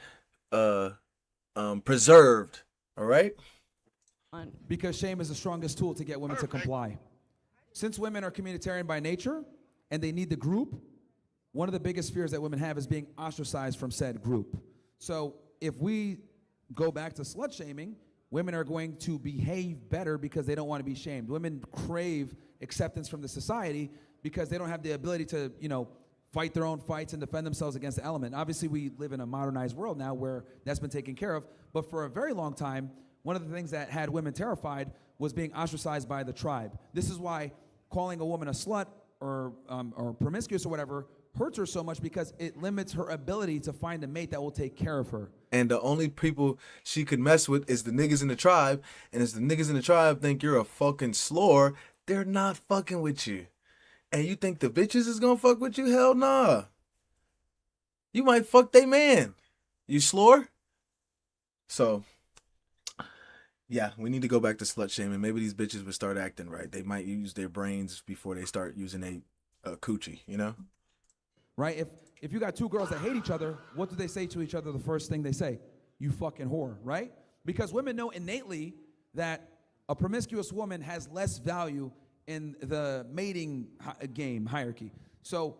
preserved. All right. Because shame is the strongest tool to get women to comply. Since women are communitarian by nature and they need the group, one of the biggest fears that women have is being ostracized from said group. So if we go back to slut shaming, women are going to behave better because they don't want to be shamed. Women crave acceptance from the society because they don't have the ability to, fight their own fights and defend themselves against the element. Obviously, we live in a modernized world now where that's been taken care of, but for a very long time, one of the things that had women terrified was being ostracized by the tribe. This is why calling a woman a slut or promiscuous or whatever hurts her so much, because it limits her ability to find a mate that will take care of her. And the only people she could mess with is the niggas in the tribe. And as the niggas in the tribe think you're a fucking slore, they're not fucking with you. And you think the bitches is gonna fuck with you? Hell nah. You might fuck they man. You slore? So, yeah, we need to go back to slut shaming. Maybe these bitches would start acting right. They might use their brains before they start using a coochie, Right? If you got two girls that hate each other, what do they say to each other the first thing they say? You fucking whore, right? Because women know innately that a promiscuous woman has less value in the mating game hierarchy. So,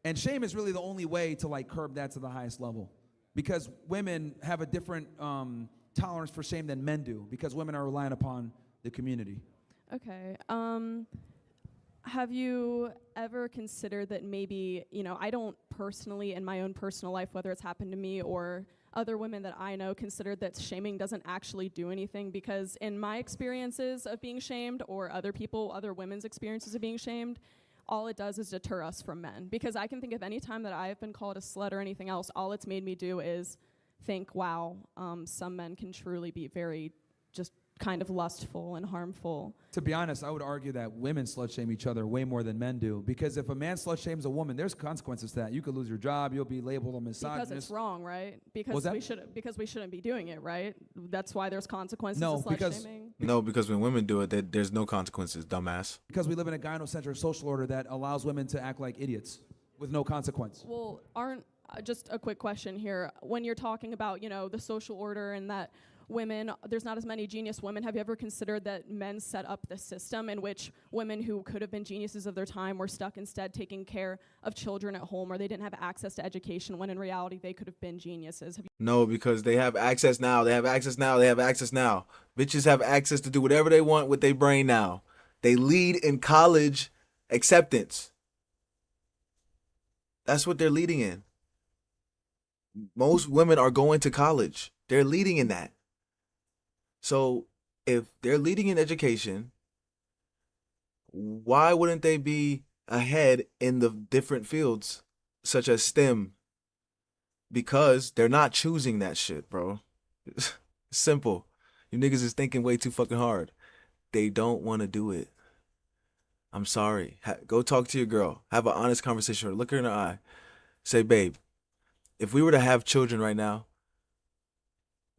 and shame is really the only way to curb that to the highest level. Because women have a different tolerance for shame than men do, because women are relying upon the community. Okay. Have you ever considered that maybe, I don't personally, in my own personal life, whether it's happened to me or other women that I know, considered that shaming doesn't actually do anything? Because in my experiences of being shamed, or other women's experiences of being shamed, all it does is deter us from men. Because I can think of any time that I have been called a slut or anything else, all it's made me do is think, wow, some men can truly be very just kind of lustful and harmful. To be honest, I would argue that women slut shame each other way more than men do. Because if a man slut shames a woman, there's consequences to that. You could lose your job. You'll be labeled a misogynist. Because it's wrong, right? Because we shouldn't be doing it, right? That's why there's consequences to slut shaming. No, because when women do it, there's no consequences, dumbass. Because we live in a gynocentric social order that allows women to act like idiots with no consequence. Well, just a quick question here. When you're talking about, the social order and that there's not as many genius women, have you ever considered that men set up the system in which women who could have been geniuses of their time were stuck instead taking care of children at home, or they didn't have access to education when in reality they could have been geniuses? No, because they have access now. They have access now. They have access now. Bitches have access to do whatever they want with their brain now. They lead in college acceptance. That's what they're leading in. Most women are going to college. They're leading in that. So if they're leading in education, why wouldn't they be ahead in the different fields such as STEM? Because they're not choosing that shit, bro. It's simple. You niggas is thinking way too fucking hard. They don't want to do it. I'm sorry. Go talk to your girl. Have an honest conversation with her. Look her in the eye. Say, babe, if we were to have children right now,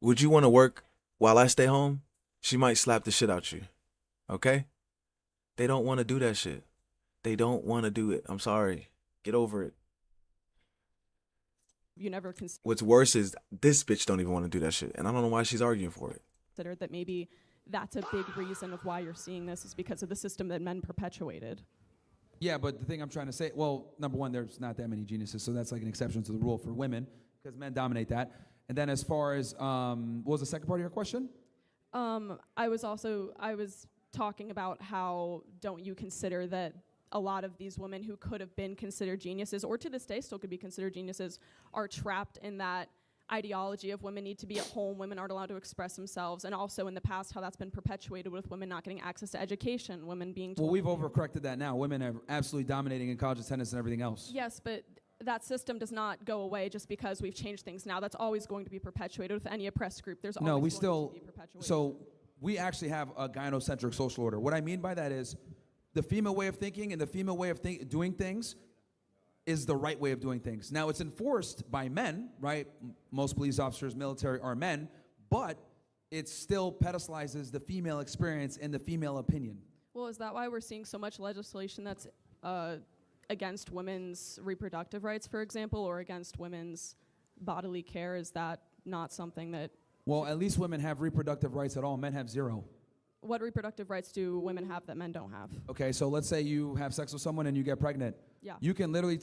would you want to work while I stay home? She might slap the shit out you. Okay? They don't want to do that shit. They don't want to do it. I'm sorry. Get over it. You never What's worse is this bitch don't even want to do that shit. And I don't know why she's arguing for it. considered that maybe that's a big reason of why you're seeing this is because of the system that men perpetuated. Yeah, but the thing I'm trying to say, well, number one, there's not that many geniuses, so that's like an exception to the rule for women because men dominate that. And then as far as, what was the second part of your question? I was talking about how don't you consider that a lot of these women who could have been considered geniuses, or to this day still could be considered geniuses, are trapped in that ideology of women need to be at home, women aren't allowed to express themselves, and also in the past how that's been perpetuated with women not getting access to education, women being told. Well, we've overcorrected that now. Women are absolutely dominating in college attendance and everything else. Yes, but that system does not go away just because we've changed things now. That's always going to be perpetuated with any oppressed group. There's No, we always still, going to be perpetuated. so we actually have a gynocentric social order. What I mean by that is the female way of thinking and the female way of doing things is the right way of doing things. Now, it's enforced by men, right? Most police officers, military are men, but it still pedestalizes the female experience and the female opinion. Well, is that why we're seeing so much legislation that's against women's reproductive rights, for example, or against women's bodily care? Is that not something that... Well, at least women have reproductive rights at all. Men have zero. What reproductive rights do women have that men don't have? Okay, so let's say you have sex with someone and you get pregnant. Yeah. You can literally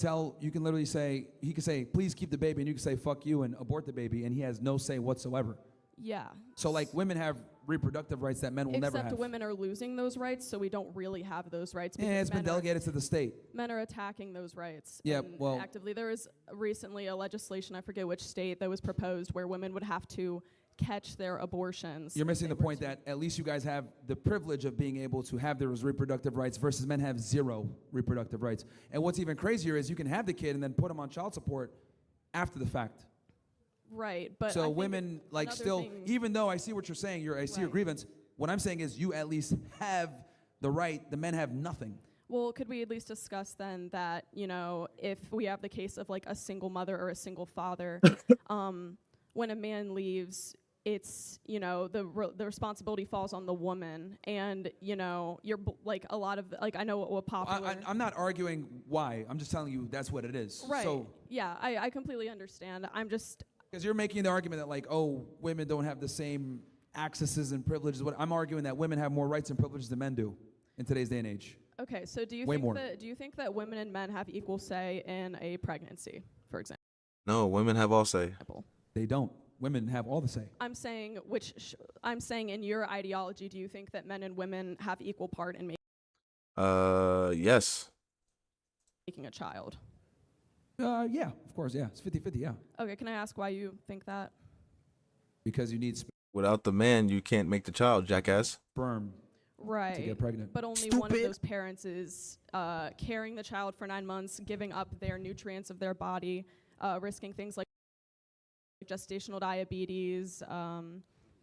say, he can say, please keep the baby, and you can say, fuck you, and abort the baby, and he has no say whatsoever. Yeah. So, like, women have reproductive rights that men will never have. Except women are losing those rights, so we don't really have those rights. Yeah, it's been delegated to the state. Men are attacking those rights. Yeah, well, actively. There was recently a legislation, I forget which state, that was proposed where women would have to catch their abortions. You're missing the point that at least you guys have the privilege of being able to have those reproductive rights versus men have zero reproductive rights. And what's even crazier is you can have the kid and then put him on child support after the fact. Right, but so women like still, even though I see what you're saying, I see your grievance. What I'm saying is you at least have the right. The men have nothing. Well, could we at least discuss then that, you know, if we have the case of like a single mother or a single father, when a man leaves, it's, you know, the responsibility falls on the woman, and, you know, you're like a lot of, like, I know what popular... I'm not arguing why. I'm just telling you that's what it is. Right. So, yeah, I completely understand. I'm just... Because you're making the argument that, like, oh, women don't have the same accesses and privileges. What I'm arguing that women have more rights and privileges than men do in today's day and age. Okay, so do you think that women and men have equal say in a pregnancy, for example? No, women have all say. They don't. women have all the say. I'm saying I'm saying in your ideology, do you think that men and women have equal part in Yes. making a child? Yeah, of course, yeah. It's 50-50, yeah. Okay, can I ask why you think that? Because you need Without the man, you can't make the child, jackass. sperm Right. to get pregnant. But only one of those parents is carrying the child for 9 months, giving up their nutrients of their body, risking things like gestational diabetes,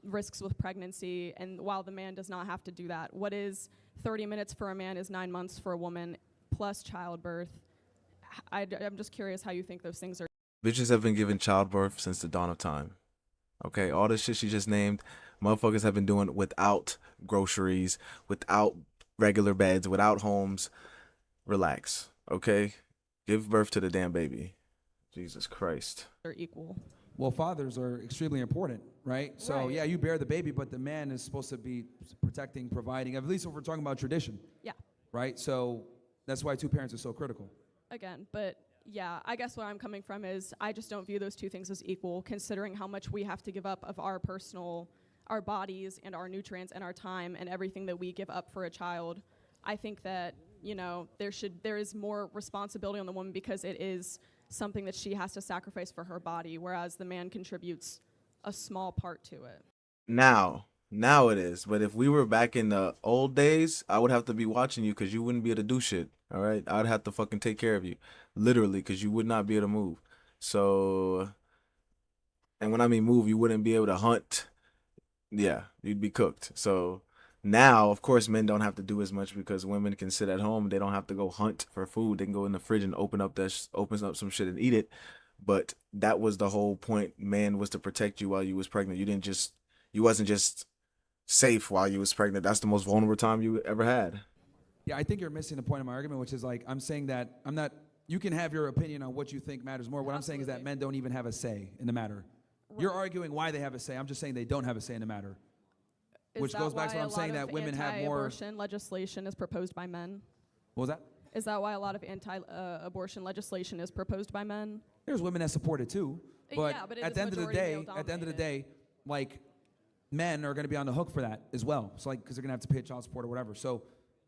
risks with pregnancy, and while the man does not have to do that. What is 30 minutes for a man is 9 months for a woman, plus childbirth. I'm just curious how you think those things are. Bitches have been giving childbirth since the dawn of time. Okay, all this shit she just named, motherfuckers have been doing without groceries, without regular beds, without homes. Relax, okay? Give birth to the damn baby. Jesus Christ. They're equal. Well, fathers are extremely important, right? So, Right. yeah, you bear the baby, but the man is supposed to be protecting, providing, at least if we're talking about tradition. Yeah. Right? So that's why two parents are so critical. Again, but yeah, I guess where I'm coming from is I just don't view those two things as equal, considering how much we have to give up of our bodies and our nutrients and our time and everything that we give up for a child. I think that, there is more responsibility on the woman because it is something that she has to sacrifice for her body, whereas the man contributes a small part to it. Now it is. But if we were back in the old days, I would have to be watching you because you wouldn't be able to do shit. All right, I'd have to fucking take care of you, literally, because you would not be able to move. So, and when I mean move, you wouldn't be able to hunt. Yeah, you'd be cooked. So now, of course, men don't have to do as much because women can sit at home. They don't have to go hunt for food. They can go in the fridge and open up some shit and eat it. But that was the whole point. Man was to protect you while you was pregnant. You wasn't just safe while you was pregnant. That's the most vulnerable time you ever had. Yeah, I think you're missing the point of my argument, which is like, I'm saying that you can have your opinion on what you think matters more. What I'm saying is that men don't even have a say in the matter. Right. You're arguing why they have a say. I'm just saying they don't have a say in the matter. Which goes back to what I'm saying, that women have more. Anti-abortion legislation is proposed by men. What was that? Is that why a lot of anti-abortion legislation is proposed by men? There's women that support it too, but, yeah, but at the end of the day, like, men are going to be on the hook for that as well. So like, because they're going to have to pay child support or whatever. So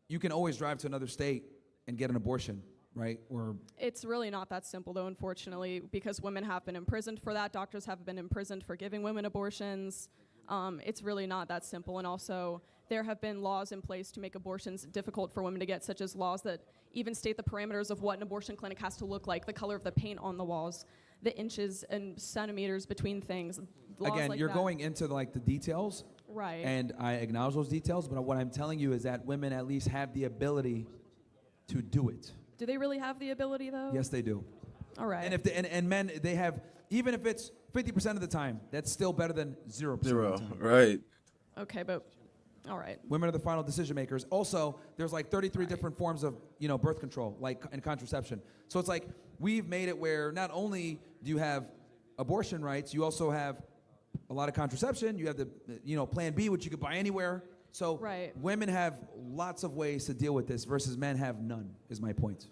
you can always drive to another state and get an abortion, right? Or it's really not that simple, though, unfortunately, because women have been imprisoned for that. Doctors have been imprisoned for giving women abortions. It's really not that simple. And also, there have been laws in place to make abortions difficult for women to get, such as laws that even state the parameters of what an abortion clinic has to look like, the color of the paint on the walls, the inches and centimeters between things. Again, like you're that. going into like the details. Right. And I acknowledge those details, but what I'm telling you is that women at least have the ability to do it. Do they really have the ability, though? Yes, they do. All right. And if and men, they have, even if it's 50% of the time, that's still better than 0% of the time. Right. Okay, but all right. Women are the final decision makers. Also, there's like 33 different forms of, birth control, like, and contraception. So it's like we've made it where not only do you have abortion rights, you also have a lot of contraception. You have the, Plan B, which you could buy anywhere. So women have lots of ways to deal with this versus men have none, is my point.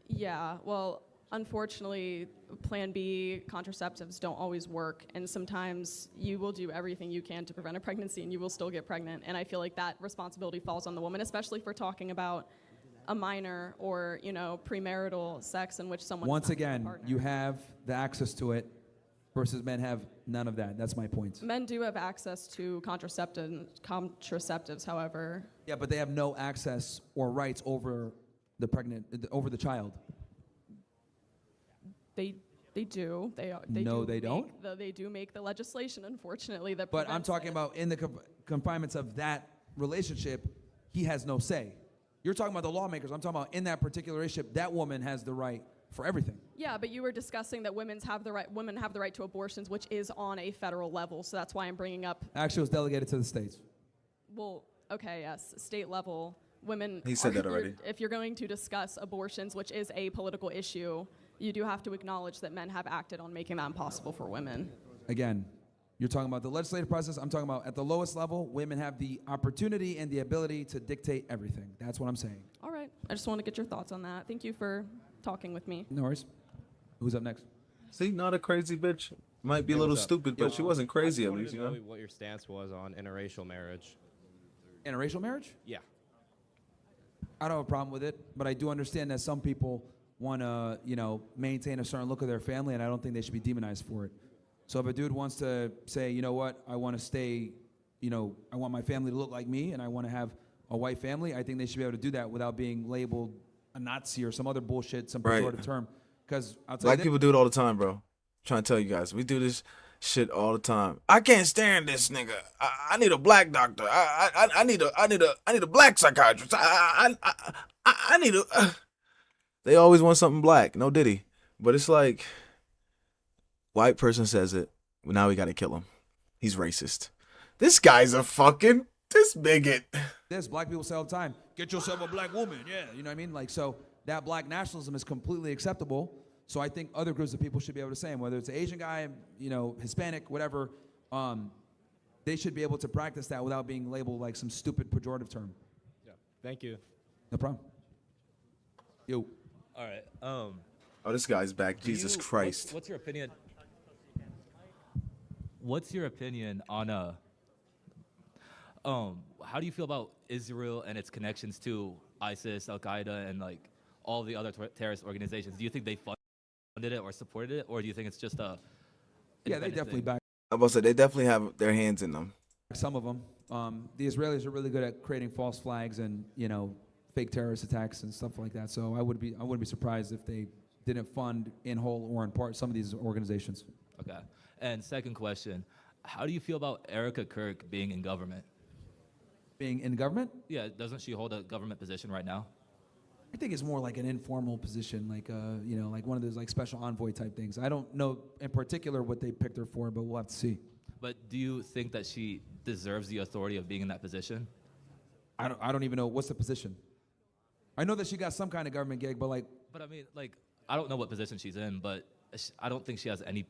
Yeah, well, unfortunately, Plan B contraceptives don't always work, and sometimes you will do everything you can to prevent a pregnancy and you will still get pregnant, and I feel like that responsibility falls on the woman, especially if we're talking about a minor or, premarital sex in which someone. Once again, you have the access to it versus men have none of that. That's my point. Men do have access to contraceptives, however. Yeah, but they have no access or rights over the child. They do. They don't. They do make the legislation, unfortunately. That. But I'm talking about in the confinements of that relationship, he has no say. You're talking about the lawmakers. I'm talking about in that particular relationship, that woman has the right for everything. Yeah, but you were discussing that women have the right to abortions, which is on a federal level. So that's why I'm bringing up. Actually, it was delegated to the states. Well, okay, yes, state level. Women. He said that already. If you're going to discuss abortions, which is a political issue, you do have to acknowledge that men have acted on making that impossible for women. Again, you're talking about the legislative process. I'm talking about at the lowest level, women have the opportunity and the ability to dictate everything. That's what I'm saying. All right. I just want to get your thoughts on that. Thank you for talking with me. No worries. Who's up next? See, not a crazy bitch. Might be a Hey, little what's up? stupid, but she wasn't crazy at least, you know. What your stance was on interracial marriage? Interracial marriage? Yeah. I don't have a problem with it, but I do understand that some people want to, maintain a certain look of their family, and I don't think they should be demonized for it. So if a dude wants to say, you know what, I want to stay, I want my family to look like me, and I want to have a white family, I think they should be able to do that without being labeled a Nazi or some other bullshit, some Right. pejorative term. Because I'll tell Black you people do it all the time, bro. I'm trying to tell you guys, we do this shit all the time. I can't stand this nigga. I need a black doctor. I need a black psychiatrist. I need a. They always want something black. No diddy, but it's like white person says it. Well, now we gotta kill him. He's racist. This guy's a fucking this bigot. this. Black people say all the time, get yourself a black woman. Yeah, you know what I mean? Like, so that black nationalism is completely acceptable. So I think other groups of people should be able to say, whether it's an Asian guy, Hispanic, whatever, they should be able to practice that without being labeled like some stupid pejorative term. Yeah. Thank you. No problem. Yo. All right. Oh, this guy's back. Jesus Christ. What's your opinion? What's your opinion on how do you feel about Israel and its connections to ISIS, Al Qaeda, and like all the other terrorist organizations? Do you think they funded it or supported it, or do you think it's just a Yeah, they definitely back I'm about to say they definitely have their hands in them. some of them. The Israelis are really good at creating false flags and fake terrorist attacks and stuff like that. So I wouldn't be surprised if they didn't fund in whole or in part some of these organizations. Okay. And second question, how do you feel about Erica Kirk being in government? Being in government? Yeah, doesn't she hold a government position right now? I think it's more like an informal position, like like one of those like special envoy type things. I don't know in particular what they picked her for, but we'll have to see. But do you think that she deserves the authority of being in that position? I don't even know what's the position. I know that she got some kind of government gig, but like. But I mean, like, I don't know what position she's in, but I don't think she has any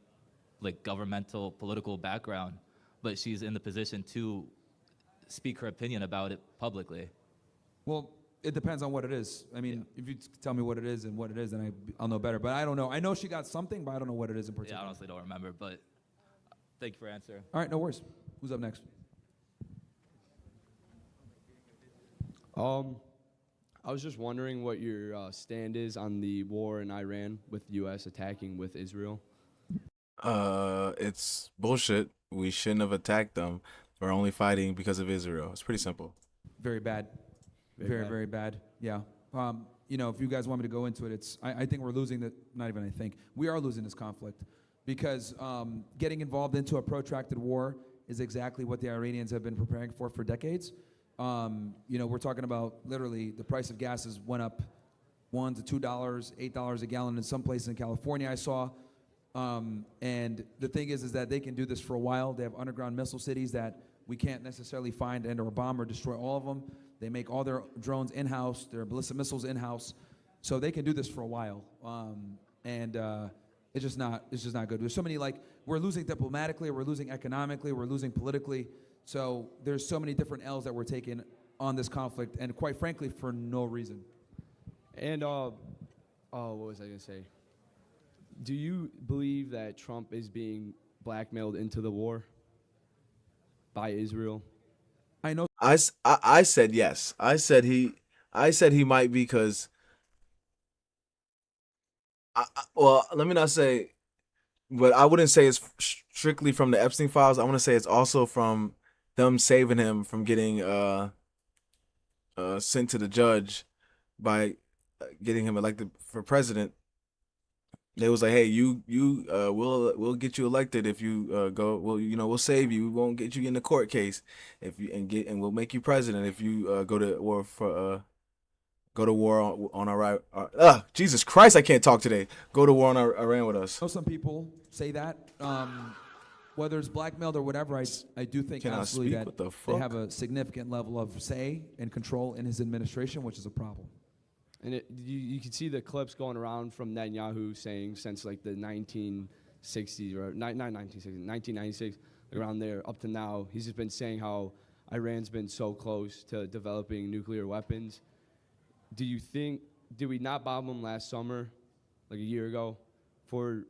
like governmental political background, but she's in the position to speak her opinion about it publicly. Well, it depends on what it is. I mean, if you tell me what it is and what it is, then I'll know better. But I don't know. I know she got something, but I don't know what it is in particular. Yeah, I honestly don't remember, but thank you for answering. All right, no worries. Who's up next? I was just wondering what your stand is on the war in Iran with the U.S. attacking with Israel. It's bullshit. We shouldn't have attacked them. We're only fighting because of Israel. It's pretty simple. Very bad. Very bad. Yeah. If you guys want me to go into it, I think we're losing we are losing this conflict because getting involved into a protracted war is exactly what the Iranians have been preparing for decades. We're talking about literally the price of gases went up $1 to $2, $8 a gallon in some places in California I saw. And the thing is that they can do this for a while. They have underground missile cities that we can't necessarily find and or bomb or destroy all of them. They make all their drones in-house, their ballistic missiles in-house. So they can do this for a while. It's just not good. There's so many, we're losing diplomatically, we're losing economically, we're losing politically. So there's so many different L's that we're taking on this conflict, and quite frankly, for no reason. And, what was I going to say? Do you believe that Trump is being blackmailed into the war by Israel? I know. I said yes. I said he might be because. Well, let me not say, but I wouldn't say it's strictly from the Epstein files. I want to say it's also from them saving him from getting sent to the judge by getting him elected for president. They was like, hey, we'll get you elected if you go. Well, we'll save you. We won't get you in the court case if you and we'll make you president if you go to war on Iran. Jesus Christ, I can't talk today. Go to war on Iran with us. I know some people say that. Whether it's blackmailed or whatever, I do think absolutely that they have a significant level of say and control in his administration, which is a problem. And you can see the clips going around from Netanyahu saying since like the 1960s, or not 1960s, 1996, around there up to now, he's just been saying how Iran's been so close to developing nuclear weapons. Do you think, did we not bomb them last summer, like a year ago, for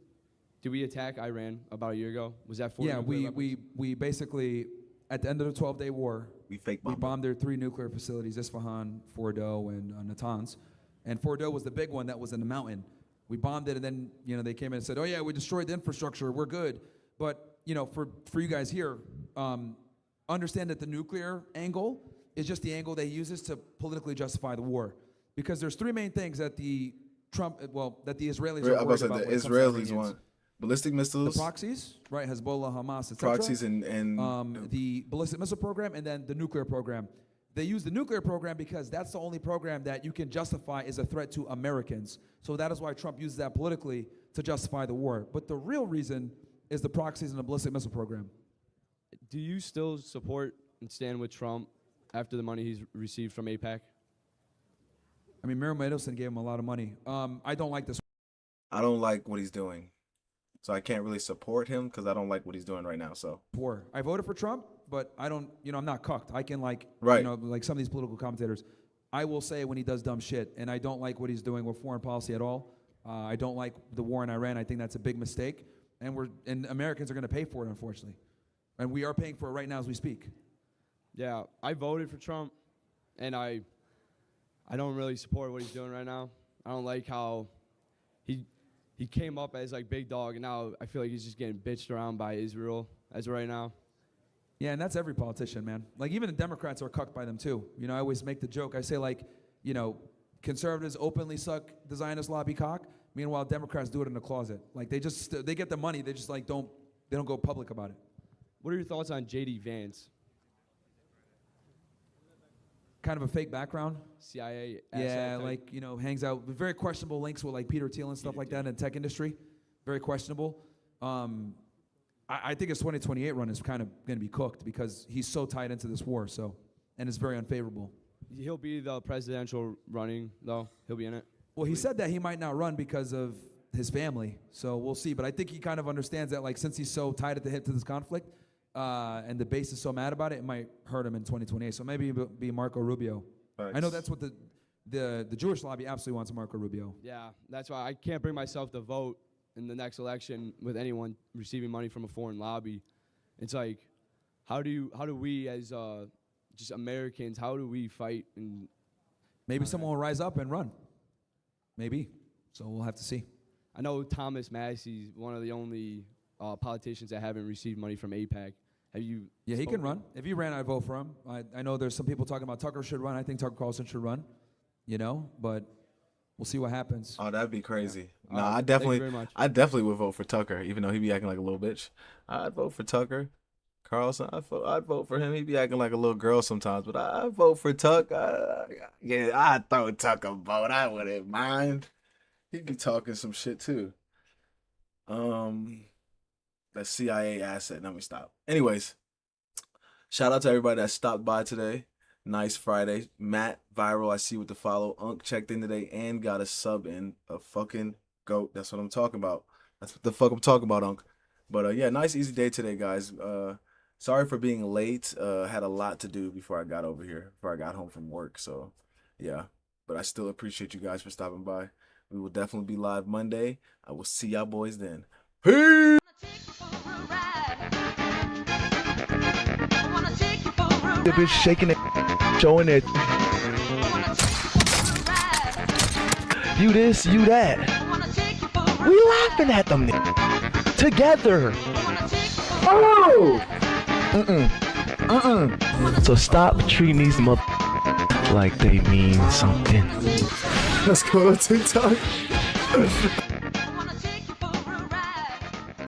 Did we attack Iran about a year ago? Was that for? Yeah, nuclear weapons? we basically, at the end of the 12-day war, we bombed their 3 nuclear facilities, Isfahan, Fordo, and Natanz. And Fordo was the big one that was in the mountain. We bombed it, and then they came in and said, "Oh yeah, we destroyed the infrastructure. We're good." But for you guys here, understand that the nuclear angle is just the angle that he uses to politically justify the war, because there's 3 main things that the Israelis are worried about. The Israelis want ballistic missiles, the proxies, right? Hezbollah, Hamas, etc. Proxies and the ballistic missile program, and then the nuclear program. They use the nuclear program because that's the only program that you can justify as a threat to Americans. So that is why Trump uses that politically to justify the war. But the real reason is the proxies and the ballistic missile program. Do you still support and stand with Trump after the money he's received from AIPAC? I mean, Myron OU gave him a lot of money. I don't like this. I don't like what he's doing. So I can't really support him because I don't like what he's doing right now. So I voted for Trump, but I don't, I'm not cucked. I can like some of these political commentators. I will say when he does dumb shit, and I don't like what he's doing with foreign policy at all. I don't like the war in Iran. I think that's a big mistake, and Americans are going to pay for it, unfortunately, and we are paying for it right now as we speak. Yeah, I voted for Trump, and I don't really support what he's doing right now. I don't like how he came up as like big dog, and now I feel like he's just getting bitched around by Israel as of right now. Yeah, and that's every politician, man. Like, even the Democrats are cucked by them, too. I always make the joke. I say, like, conservatives openly suck the Zionist lobby cock. Meanwhile, Democrats do it in the closet. Like, they get the money. They just, like, don't go public about it. What are your thoughts on J.D. Vance? Kind of a fake background. CIA Yeah, like, hangs out with very questionable links with, like, Peter Thiel and stuff like that in the tech industry. Very questionable. I think his 2028 run is kind of going to be cooked because he's so tied into this war, and it's very unfavorable. He'll be the presidential running, though. He'll be in it. Well, he said that he might not run because of his family, so we'll see. But I think he kind of understands that, like, since he's so tied at the hip to this conflict, and the base is so mad about it, it might hurt him in 2028. So maybe it'll be Marco Rubio. Thanks. I know that's what the Jewish lobby absolutely wants, Marco Rubio. Yeah, that's why I can't bring myself to vote in the next election with anyone receiving money from a foreign lobby. It's like, how do we as just Americans, how do we fight? And maybe someone will rise up and run. Maybe. So we'll have to see. I know Thomas Massey's one of the only politicians that haven't received money from AIPAC. Have you? Yeah, he can run. If he ran, I'd vote for him. I know there's some people talking about Tucker should run. I think Tucker Carlson should run. But we'll see what happens. Oh, that'd be crazy. Yeah. No, I definitely would vote for Tucker, even though he be acting like a little bitch. I'd vote for Tucker Carlson. I'd vote for him. He be acting like a little girl sometimes, but I'd vote for Tuck. I'd throw Tuck a vote. I wouldn't mind. He'd be talking some shit too. That CIA asset. Let me stop. Anyways, shout out to everybody that stopped by today. Nice Friday. Matt Viral, I see with the follow. Unc checked in today and got a sub in. A fucking goat. That's what I'm talking about. That's what the fuck I'm talking about, Unc. But yeah, nice easy day today, guys. Sorry for being late. Had a lot to do before I got over here, before I got home from work. So yeah, but I still appreciate you guys for stopping by. We will definitely be live Monday. I will see y'all boys then. Peace. The bitch shaking it, showing it. You this, you that. We laughing at them together. Oh! So stop treating these like they mean something. Let's go to TikTok.